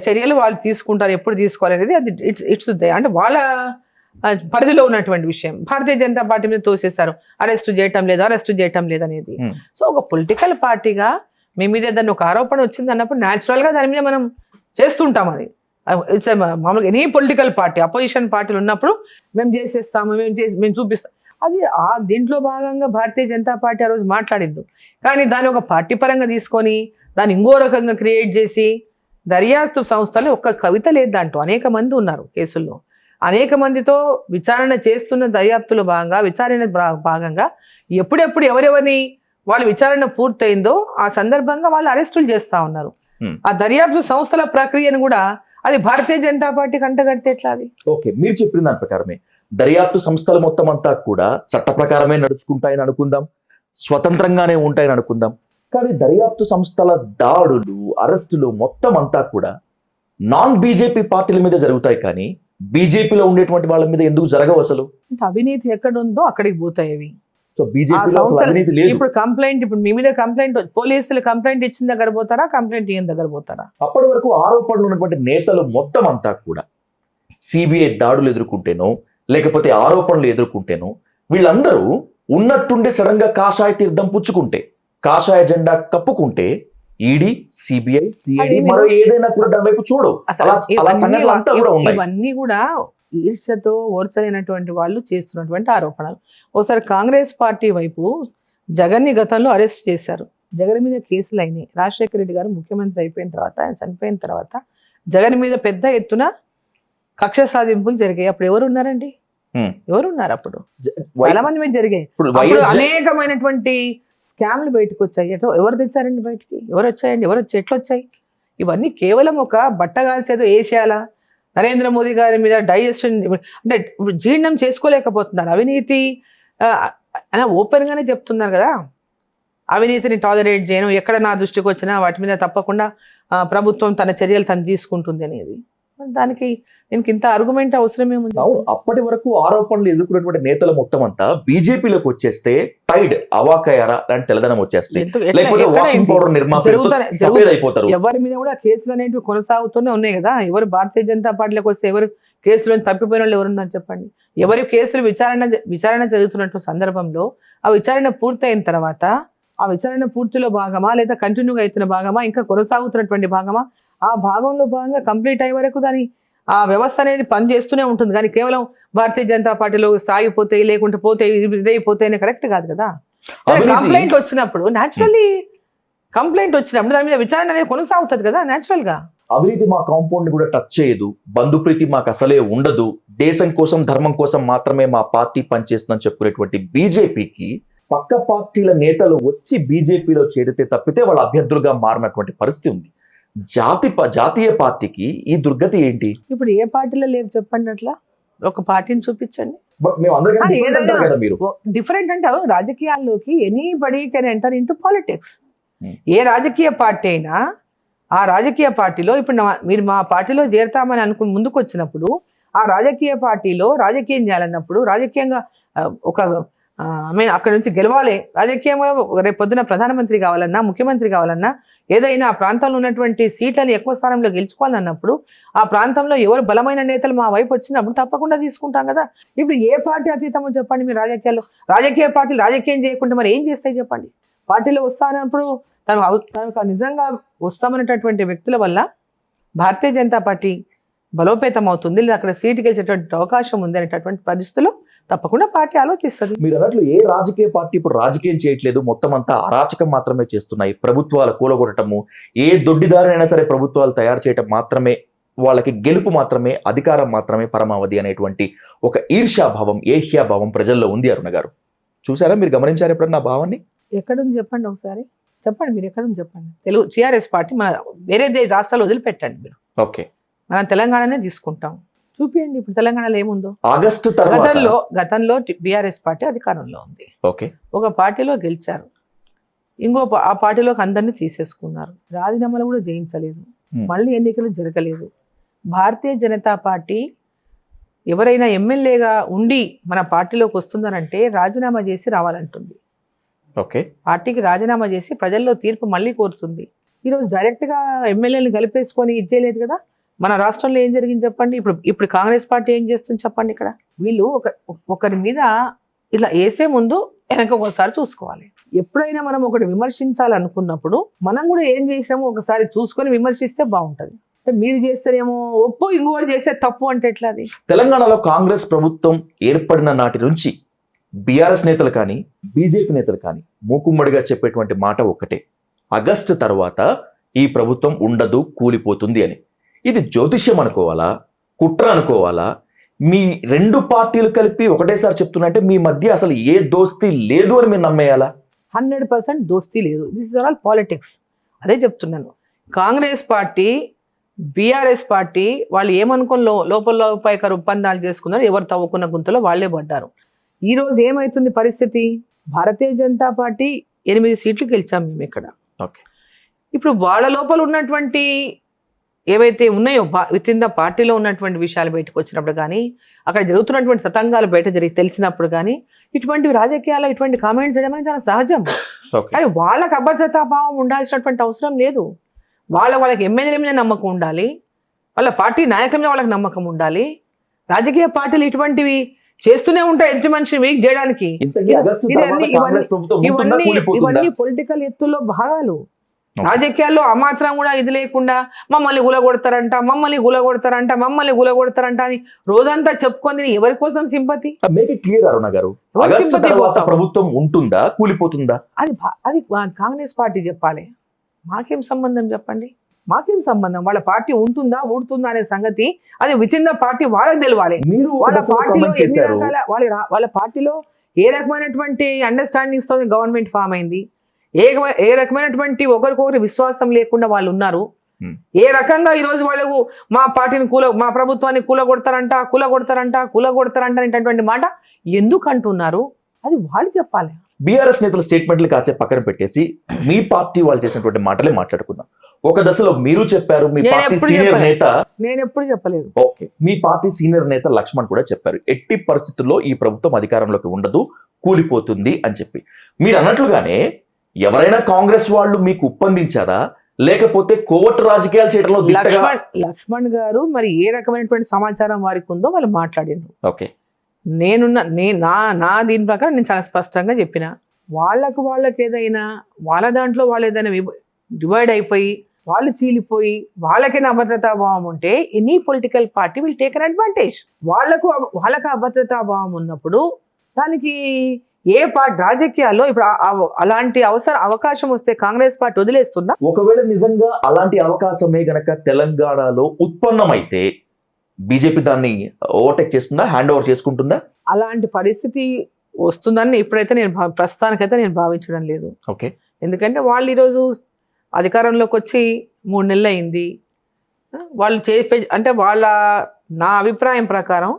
చర్యలు వాళ్ళు తీసుకుంటారు. ఎప్పుడు తీసుకోవాలనేది అది ఇట్స్ అంటే వాళ్ళ పరిధిలో ఉన్నటువంటి విషయం. భారతీయ జనతా పార్టీ మీద తోసేశారు, అరెస్ట్ చేయటం లేదు అనేది. సో ఒక పొలిటికల్ పార్టీగా మీ మీద ఏదైనా ఒక ఆరోపణ వచ్చింది అన్నప్పుడు న్యాచురల్ గా దాని మీద మనం చేస్తుంటాం. అది ఇట్స్ మామూలుగా ఎనీ పొలిటికల్ పార్టీ, అపోజిషన్ పార్టీలు ఉన్నప్పుడు మేము చేసేస్తాము, మేము చూపిస్తాం. అది దీంట్లో భాగంగా భారతీయ జనతా పార్టీ ఆ రోజు మాట్లాడిండ్రు. కానీ దాన్ని ఒక పార్టీ పరంగా తీసుకొని దాన్ని ఇంకో రకంగా క్రియేట్ చేసి దర్యాప్తు సంస్థలు ఒక్క కవిత లేదు, దాంట్లో అనేక మంది ఉన్నారు కేసుల్లో. అనేక మందితో విచారణ చేస్తున్న దర్యాప్తులో భాగంగా ఎప్పుడెప్పుడు ఎవరెవరిని వాళ్ళ విచారణ పూర్తయిందో ఆ సందర్భంగా వాళ్ళు అరెస్టులు చేస్తా ఉన్నారు. ఆ దర్యాప్తు సంస్థల ప్రక్రియను కూడా అది భారతీయ జనతా పార్టీకి అంటగడితే ఎట్లా? అది ఓకే, మీరు చెప్పిన దాని ప్రకారమే దర్యాప్తు సంస్థలు మొత్తం అంతా కూడా చట్ట ప్రకారమే నడుచుకుంటాయని అనుకుందాం, స్వతంత్రంగానే ఉంటాయని అనుకుందాం. కానీ దర్యాప్తు సంస్థల దాడులు, అరెస్టులు మొత్తం అంతా కూడా నాన్ బీజేపీ పార్టీల మీద జరుగుతాయి, కానీ బీజేపీలో ఉండేటువంటి వాళ్ళ మీద ఎందుకు జరగవు? అసలు అవినీతి ఎక్కడ ఉందో అక్కడికి పోతాయి అవి. సో బీజేపీలో అవినీతి లేదు. ఇప్పుడు మీ మీద కంప్లైంట్, పోలీసులు కంప్లైంట్ ఇచ్చిన దగ్గర పోతారా, కంప్లైంట్ ఇయ్యని దగ్గర పోతారా? అప్పటి వరకు ఆరోపణలు ఉన్నటువంటి నేతలు మొత్తం అంతా కూడా సిబిఐ దాడులు ఎదుర్కొంటేనో లేకపోతే ఆరోపణలు ఎదుర్కొంటేనో వీళ్ళందరూ ఉన్నట్టుండే సడన్ గా కాషాయ తీర్థం పుచ్చుకుంటే, కాషాయ జెండా కప్పుకుంటే ఈడీ, సిబిఐ, సిఐడి మరో ఏదైనా కూడా దాని వైపు చూడవు. ఇవన్నీ కూడా ఈర్ష్యతో ఓర్చలేనటువంటి వాళ్ళు చేస్తున్నటువంటి ఆరోపణలు. ఒకసారి కాంగ్రెస్ పార్టీ వైపు జగన్ని గతంలో అరెస్ట్ చేశారు, జగన్ మీద కేసులు అయినాయి. రాజశేఖర రెడ్డి గారు ముఖ్యమంత్రి అయిపోయిన తర్వాత, ఆయన చనిపోయిన తర్వాత జగన్ మీద పెద్ద ఎత్తున కక్ష సాధింపులు జరిగాయి. అప్పుడు ఎవరు ఉన్నారండి? ఎవరున్నారు? అప్పుడు చాలా మంది మీద జరిగాయి. అప్పుడు అనేకమైనటువంటి స్కామ్లు బయటకు వచ్చాయి. ఎవరు తెచ్చారండి బయటికి? ఎవరు వచ్చాయండి? ఎట్లా వచ్చాయి? ఇవన్నీ కేవలం ఒక బట్టగాల్సేదో ఏషియాల నరేంద్ర మోదీ గారి మీద డైజెషన్ అంటే జీర్ణం చేసుకోలేకపోతున్నారు. అవినీతి అని ఓపెన్ గానే చెప్తున్నారు కదా, అవినీతిని టాలరేట్ చేయను, ఎక్కడ నా దృష్టికి వచ్చినా వాటి మీద తప్పకుండా ప్రభుత్వం తన చర్యలు తను తీసుకుంటుంది అనేది. దానికి దీనికి ఇంత ఆర్గ్యుమెంట్ అవసరమేముంది? అవును, అప్పటి వరకు ఆరోపణలు ఎదుర్కొన్నటువంటి నేతలు మొత్తం అంతా బీజేపీలోకి వచ్చేస్తే టైడ్ అవాకయ్యారా లాంటి తెల్లదనం వచ్చేస్తే, లేకపోతే వాషింగ్ పౌడర్ నిర్మాణం అయిపోతారు. ఎవరి మీద కూడా కేసులు అనేవి కొనసాగుతూనే ఉన్నాయి కదా. ఎవరు భారతీయ జనతా పార్టీలోకి వస్తే ఎవరు కేసులను తప్పిపోయిన వాళ్ళు ఎవరున్నారు చెప్పండి? ఎవరి కేసులు విచారణ జరుగుతున్నట్టు సందర్భంలో ఆ విచారణ పూర్తయిన తర్వాత ఆ విచారణ పూర్తిలో భాగమా, లేదా కంటిన్యూగా అవుతున్న భాగమా, ఇంకా కొనసాగుతున్నటువంటి భాగమా, ఆ భాగంలో భాగంగా కంప్లీట్ అయ్యే వరకు దాని ఆ వ్యవస్థ అనేది పనిచేస్తూనే ఉంటుంది. కానీ కేవలం భారతీయ జనతా పార్టీలో సాగిపోతాయి, లేకుంటే పోతాయి, ఇదైపోతాయి కరెక్ట్ కాదు కదా. కంప్లైంట్ వచ్చినప్పుడు న్యాచురల్లీ దాని మీద విచారణ అనేది కొనసాగుతుంది కదా న్యాచురల్ గా. అవినీతి మా కాంపౌండ్ కూడా టచ్ చేయదు, బంధుప్రీతి మాకు అసలే ఉండదు, దేశం కోసం ధర్మం కోసం మాత్రమే మా పార్టీ పనిచేస్తుందని చెప్పుకునేటువంటి బీజేపీకి పక్క పార్టీల నేతలు వచ్చి బీజేపీలో చేరితే తప్పితే వాళ్ళ అభ్యర్థులుగా మారినటువంటి పరిస్థితి ఉంది. జాతీయ పార్టీకి ఈ దుర్గతి ఏంటి? ఇప్పుడు ఏ పార్టీలో లేరు చెప్పండి, అట్లా ఒక పార్టీని చూపించండి. డిఫరెంట్ అంటే రాజకీయాల్లోకి anybody can enter into politics. ఏ రాజకీయ పార్టీ అయినా ఆ రాజకీయ పార్టీలో ఇప్పుడు మీరు మా పార్టీలో చేరతామని అనుకుని ముందుకు వచ్చినప్పుడు ఆ రాజకీయ పార్టీలో రాజకీయం చేయాలన్నప్పుడు రాజకీయంగా అక్కడ నుంచి గెలవాలి, రాజకీయంగా రేపు పొద్దున ప్రధానమంత్రి కావాలన్నా, ముఖ్యమంత్రి కావాలన్నా, ఏదైనా ఆ ప్రాంతంలో ఉన్నటువంటి సీట్లను ఎక్కువ స్థానంలో గెలుచుకోవాలన్నప్పుడు ఆ ప్రాంతంలో ఎవరు బలమైన నేతలు మా వైపు వచ్చినప్పుడు తప్పకుండా తీసుకుంటాం కదా. ఇప్పుడు ఏ పార్టీ అతీతమో చెప్పండి మీరు రాజకీయాల్లో? రాజకీయ పార్టీలు రాజకీయం చేయకుండా మరి ఏం చేస్తాయి చెప్పండి? పార్టీలో వస్తానప్పుడు తనకు నిజంగా వస్తామనేటటువంటి వ్యక్తుల వల్ల భారతీయ జనతా పార్టీ బలోపేతం అవుతుంది, లేదా అక్కడ సీటు గెలిచేటువంటి అవకాశం ఉంది అనేటటువంటి పరిస్థితుల్లో తప్పకుండా పార్టీ ఆలోచిస్తుంది. మీరు అన్నట్లు ఏ రాజకీయ పార్టీ ఇప్పుడు రాజకీయం చేయట్లేదు, మొత్తం అంతా అరాచకం మాత్రమే చేస్తున్నాయి. ప్రభుత్వాలు కూలగొట్టడము, ఏ దొడ్డిదారైనా సరే ప్రభుత్వాలు తయారు చేయటం మాత్రమే, వాళ్ళకి గెలుపు మాత్రమే, అధికారం మాత్రమే పరమావధి అనేటువంటి ఒక ఈర్ష్యాభావం, ఏహ్యాభావం ప్రజల్లో ఉంది. అరుణ గారు చూసారా, మీరు గమనించారు ఎప్పుడన్నా భావాన్ని? ఎక్కడుంది చెప్పండి, ఒకసారి చెప్పండి, మీరు ఎక్కడుంది చెప్పండి. తెలుగు టీఆర్ఎస్ పార్టీ మన వేరే రాష్ట్రాలు వదిలిపెట్టండి మీరు. ఓకే, మనం తెలంగాణనే తీసుకుంటాం, చూపియండి ఇప్పుడు తెలంగాణలో ఏముందో. ఆగస్టు గతంలో బీఆర్ఎస్ పార్టీ అధికారంలో ఉంది, ఓకే, ఒక పార్టీలో గెలిచారు, ఆ పార్టీలోకి అందరినీ తీసేసుకున్నారు, రాజీనామాలు కూడా చేయించలేదు, మళ్ళీ ఎన్నికలు జరగలేదు. భారతీయ జనతా పార్టీ ఎవరైనా ఎమ్మెల్యేగా ఉండి మన పార్టీలోకి వస్తుందనంటే రాజీనామా చేసి రావాలంటుంది. ఓకే, పార్టీకి రాజీనామా చేసి ప్రజల్లో తీర్పు మళ్ళీ కోరుతుంది. ఈరోజు డైరెక్ట్గా ఎమ్మెల్యేలను కలిపేసుకొని ఇచ్చేయలేదు కదా. మన రాష్ట్రంలో ఏం జరిగింది చెప్పండి? ఇప్పుడు కాంగ్రెస్ పార్టీ ఏం చేస్తుంది చెప్పండి? ఇక్కడ వీళ్ళు ఒకరి మీద ఇట్లా వేసే ముందు వెనక ఒకసారి చూసుకోవాలి. ఎప్పుడైనా మనం ఒకటి విమర్శించాలనుకున్నప్పుడు మనం కూడా ఏం చేసామో ఒకసారి చూసుకొని విమర్శిస్తే బాగుంటది. అంటే మీరు చేస్తేనేమో ఒప్పు, ఇంకోటి చేస్తే తప్పు అంటే ఎట్లా? అది తెలంగాణలో కాంగ్రెస్ ప్రభుత్వం ఏర్పడిన నాటి నుంచి బీఆర్ఎస్ నేతలు కానీ బీజేపీ నేతలు కానీ మూకుమ్మడిగా చెప్పేటువంటి మాట ఒక్కటే, ఆగస్టు తర్వాత ఈ ప్రభుత్వం ఉండదు, కూలిపోతుంది అని. ఇది జ్యోతిష్యం అనుకోవాలా, కుట్ర అనుకోవాలా? మీ రెండు పార్టీలు కలిపి ఒకటేసారి చెప్తున్నట్టే మీ మధ్య అసలు ఏ దోస్తీ లేదు అని మీరు నమ్మేయాలా? 100% దోస్తీ లేదు. This is all politics. అదే చెప్తున్నాను. కాంగ్రెస్ పార్టీ, బీఆర్ఎస్ పార్టీ వాళ్ళు ఏమనుకోని లోపల ఒప్పందాలు చేసుకున్నారు, ఎవరు తవ్వుకున్న గుంతలో వాళ్లే పడ్డారు. ఈ రోజు ఏమైతుంది పరిస్థితి? భారతీయ జనతా పార్టీ 8 సీట్లు గెలిచాం మేము ఇక్కడ. ఇప్పుడు వాళ్ళ లోపల ఉన్నటువంటి ఏవైతే ఉన్నాయో విత్ ఇన్ ద పార్టీలో ఉన్నటువంటి విషయాలు బయటకు వచ్చినప్పుడు కానీ, అక్కడ జరుగుతున్నటువంటి తతంగాలు బయట తెలిసినప్పుడు కానీ ఇటువంటి రాజకీయాల్లో ఇటువంటి కామెంట్స్ చేయడం అనేది చాలా సహజం. కానీ వాళ్ళకి అభద్రతా భావం ఉండాల్సినటువంటి అవసరం లేదు. వాళ్ళకి ఎమ్మెల్యేల మీద నమ్మకం ఉండాలి, వాళ్ళ పార్టీ నాయకుల మీద వాళ్ళకి నమ్మకం ఉండాలి. రాజకీయ పార్టీలు ఇటువంటివి చేస్తూనే ఉంటాయి ఎదుటి మనిషిని వీక్ చేయడానికి. ఇవన్నీ పొలిటికల్ ఎత్తుల్లో భాగాలు. రాజకీయాల్లో ఆ మాత్రం కూడా ఇది లేకుండా మమ్మల్ని గులగొడతారంట అని రోజంతా చెప్పుకొని ఎవరి కోసం సింపతి? మేక్ ఇట్ క్లియర్ అరుణ గారు, ఎవరి ఆగస్టు sympathy తర్వాత కోసం? ప్రభుత్వం ఉంటుందా, కూలిపోతుందా? అది కాంగ్రెస్ పార్టీ చెప్పాలి. మాకేం సంబంధం చెప్పండి? మాకేం సంబంధం? వాళ్ళ పార్టీ ఉంటుందా ఊడుతుందా అనే సంగతి అది విత్ ఇన్ ద పార్టీ వాళ్ళకి తెలవాలి. మీరు వాళ్ళ దశలో పార్టీలో comment చేశారు. వాళ్ళ పార్టీలో ఏ రకమైనటువంటి అండర్స్టాండింగ్స్ తో గవర్నమెంట్ ఫామ్ అయింది, ఏ రకమైనటువంటి ఒకరికొకరు విశ్వాసం లేకుండా వాళ్ళు ఉన్నారు. ఏ రకంగా ఈ రోజు వాళ్ళకు మా పార్టీని మా ప్రభుత్వాన్ని కూలగొడతారంట అనేటటువంటి మాట ఎందుకు అంటున్నారు? అది వాళ్ళు చెప్పాలి. బీఆర్ఎస్ నేతల స్టేట్మెంట్లు కాసేపు పక్కన పెట్టేసి మీ పార్టీ వాళ్ళు చేసినటువంటి మాటలే మాట్లాడుకుందాం. ఒక దశలో మీరు చెప్పారు, మీ నేను పార్టీ ఎప్పుడు సీనియర్ చెప్పలేదు. నేత నేను ఎప్పుడు చెప్పలేదు. ఓకే, మీ పార్టీ సీనియర్ నేత లక్ష్మణ్ కూడా చెప్పారు, ఎట్టి పరిస్థితుల్లో ఈ ప్రభుత్వం అధికారంలోకి ఉండదు, కూలిపోతుంది అని చెప్పి. మీరు అన్నట్లుగానే ఎవరైనా కాంగ్రెస్ వాళ్ళు మీకు ఒప్పందించారా, లేకపోతే కోవట్ రాజకీయాలు చేయడంలో దిట్టగా? లక్ష్మణ్ గారు మరి ఏ రకమైనటువంటి సమాచారం వారికి ఉందో వాళ్ళు మాట్లాడారు. ఓకే, నా దీని ప్రకారం నేను చాలా స్పష్టంగా చెప్పిన, వాళ్ళకి ఏదైనా వాళ్ళ దాంట్లో వాళ్ళు ఏదైనా డివైడ్ అయిపోయి వాళ్ళు చీలిపోయి వాళ్ళకైనా అభద్రతా భావం ఉంటే any political party will take an advantage. వాళ్ళకి అభద్రతా భావం ఉన్నప్పుడు దానికి ఏ పార్టీ రాజకీయాల్లో ఇప్పుడు అలాంటి అవకాశం వస్తే కాంగ్రెస్ పార్టీ వదిలేస్తుందా? ఒకవేళ నిజంగా అలాంటి అవకాశమే గనక తెలంగాణలో ఉత్పన్నమైతే బీజేపీ దాన్ని ఓవర్టేక్ చేస్తుందా, హ్యాండ్ ఓవర్ చేసుకుంటుందా? అలాంటి పరిస్థితి వస్తుందని ఇప్పుడైతే ప్రస్తుతానికైతే నేను భావించడం లేదు. ఓకే, ఎందుకంటే వాళ్ళు ఈరోజు అధికారంలోకి వచ్చి 3 నెలలు అయింది. వాళ్ళు అంటే నా అభిప్రాయం ప్రకారం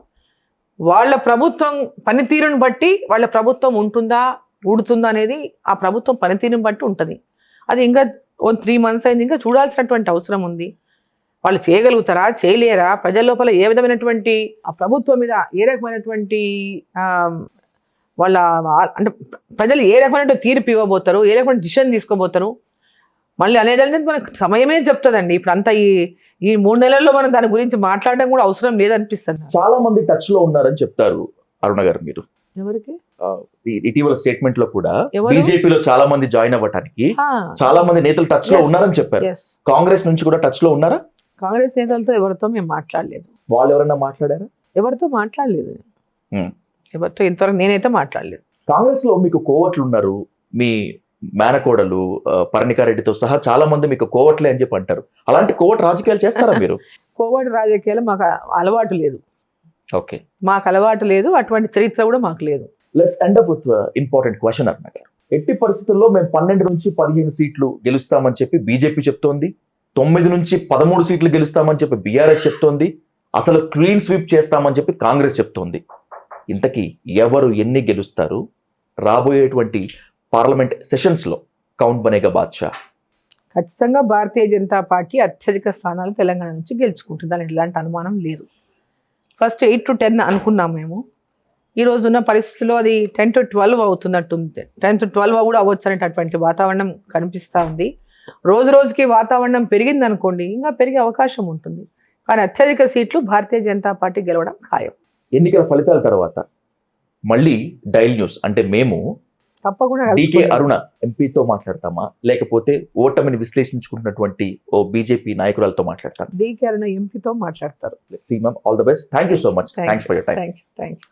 వాళ్ళ ప్రభుత్వం పనితీరుని బట్టి వాళ్ళ ప్రభుత్వం ఉంటుందా ఊడుతుందా అనేది ఆ ప్రభుత్వం పనితీరుని బట్టి ఉంటుంది. అది ఇంకా 3 months అయింది, ఇంకా చూడాల్సినటువంటి అవసరం ఉంది. వాళ్ళు చేయగలుగుతారా, చేయలేరా, ప్రజల లోపల ఏ విధమైనటువంటి ఆ ప్రభుత్వం మీద ఏ రకమైనటువంటి వాళ్ళ అంటే ప్రజలు ఏ రకమైన తీర్పు ఇవ్వబోతారు, ఏ రకమైన డిసిషన్ తీసుకోబోతారు మళ్ళీ అనేది మనకు సమయమే చెప్తుందండి. ఇప్పుడు అంతా ఈ 3 నెలల్లో మనం దాని గురించి మాట్లాడడం కూడా అవసరం లేదనిపిస్తుంది. చాలా మంది టచ్ లో ఉన్నారని చెప్తారు అరుణ గారు. మీరు ఎవరికి ఇటీవల స్టేట్మెంట్ లో కూడా ఎవరు? బీజేపీలో చాలా మంది జాయిన్ అవ్వడానికి చాలా మంది నేతలు టచ్ లో ఉన్నారని చెప్పారు. కాంగ్రెస్ నుంచి కూడా టచ్ లో ఉన్నారా? కాంగ్రెస్ నేతలతో ఎవరితో మేము మాట్లాడలేదు. వాళ్ళు ఎవరైనా మాట్లాడారా? ఎవరితో మాట్లాడలేదు. ఎవరితో ఇంతవరకు నేనైతే మాట్లాడలేదు. కాంగ్రెస్ లో మీకు కోవట్లు ఉన్నారు, మీ మేనకోడలు పర్ణికారెడ్డితో సహా చాలా మంది మీకు కోవట్లే అని చెప్పి అంటారు. అలాంటి కోవట్ రాజకీయాలు చేస్తారా మీరు? కోవట్ రాజకీయాలు మాకు అలవాటు లేదు. ఓకే, మాకు అలవాటు లేదు, అటువంటి చరిత్ర కూడా మాకు లేదు. Let's end up with important question Aruna గారు. ఎట్టి పరిస్థితుల్లో మేము 12 నుంచి 15 సీట్లు గెలుస్తామని చెప్పి బీజేపీ చెప్తోంది, 9 నుంచి 13 సీట్లు గెలుస్తామని చెప్పి బీఆర్ఎస్ చెప్తోంది, అసలు క్లీన్ స్వీప్ చేస్తామని చెప్పి కాంగ్రెస్ చెప్తోంది. ఇంతకీ ఎవరు ఎన్ని గెలుస్తారు? రాబోయేటువంటి పార్లమెంట్ సెషన్స్ లో కౌంట్ బనేగా బాద్షా. ఖచ్చితంగా భారతీయ జనతా పార్టీ అత్యధిక స్థానాలు తెలంగాణ నుంచి గెలుచుకుంటుంది, దాని ఎలాంటి అనుమానం లేదు. ఫస్ట్ 8 to 10 అనుకున్నాం మేము. ఈ రోజు ఉన్న పరిస్థితిలో అది 10 to 12 అవుతున్నట్టుంది. 10 to 12 కూడా అవ్వచ్చు అనేటటువంటి వాతావరణం కనిపిస్తూ ఉంది. రోజుకి వాతావరణం పెరిగింది అనుకోండి, ఇంకా పెరిగే అవకాశం ఉంటుంది. కానీ అత్యధిక సీట్లు భారతీయ జనతా పార్టీ గెలవడం ఖాయం. ఎన్నికల ఫలితాల తర్వాత మళ్ళీ డైల్ న్యూస్ అంటే మేము తప్పకుండా డీకే అరుణ ఎంపీతో మాట్లాడతామా, లేకపోతే ఓటమిని విశ్లేషించుకుంటున్నటువంటి ఓ బీజేపీ నాయకురాలతో మాట్లాడతాం? డీకే అరుణ ఎంపీతో మాట్లాడతారు. All the best. Thank you so much. Thanks for your time. Thank you.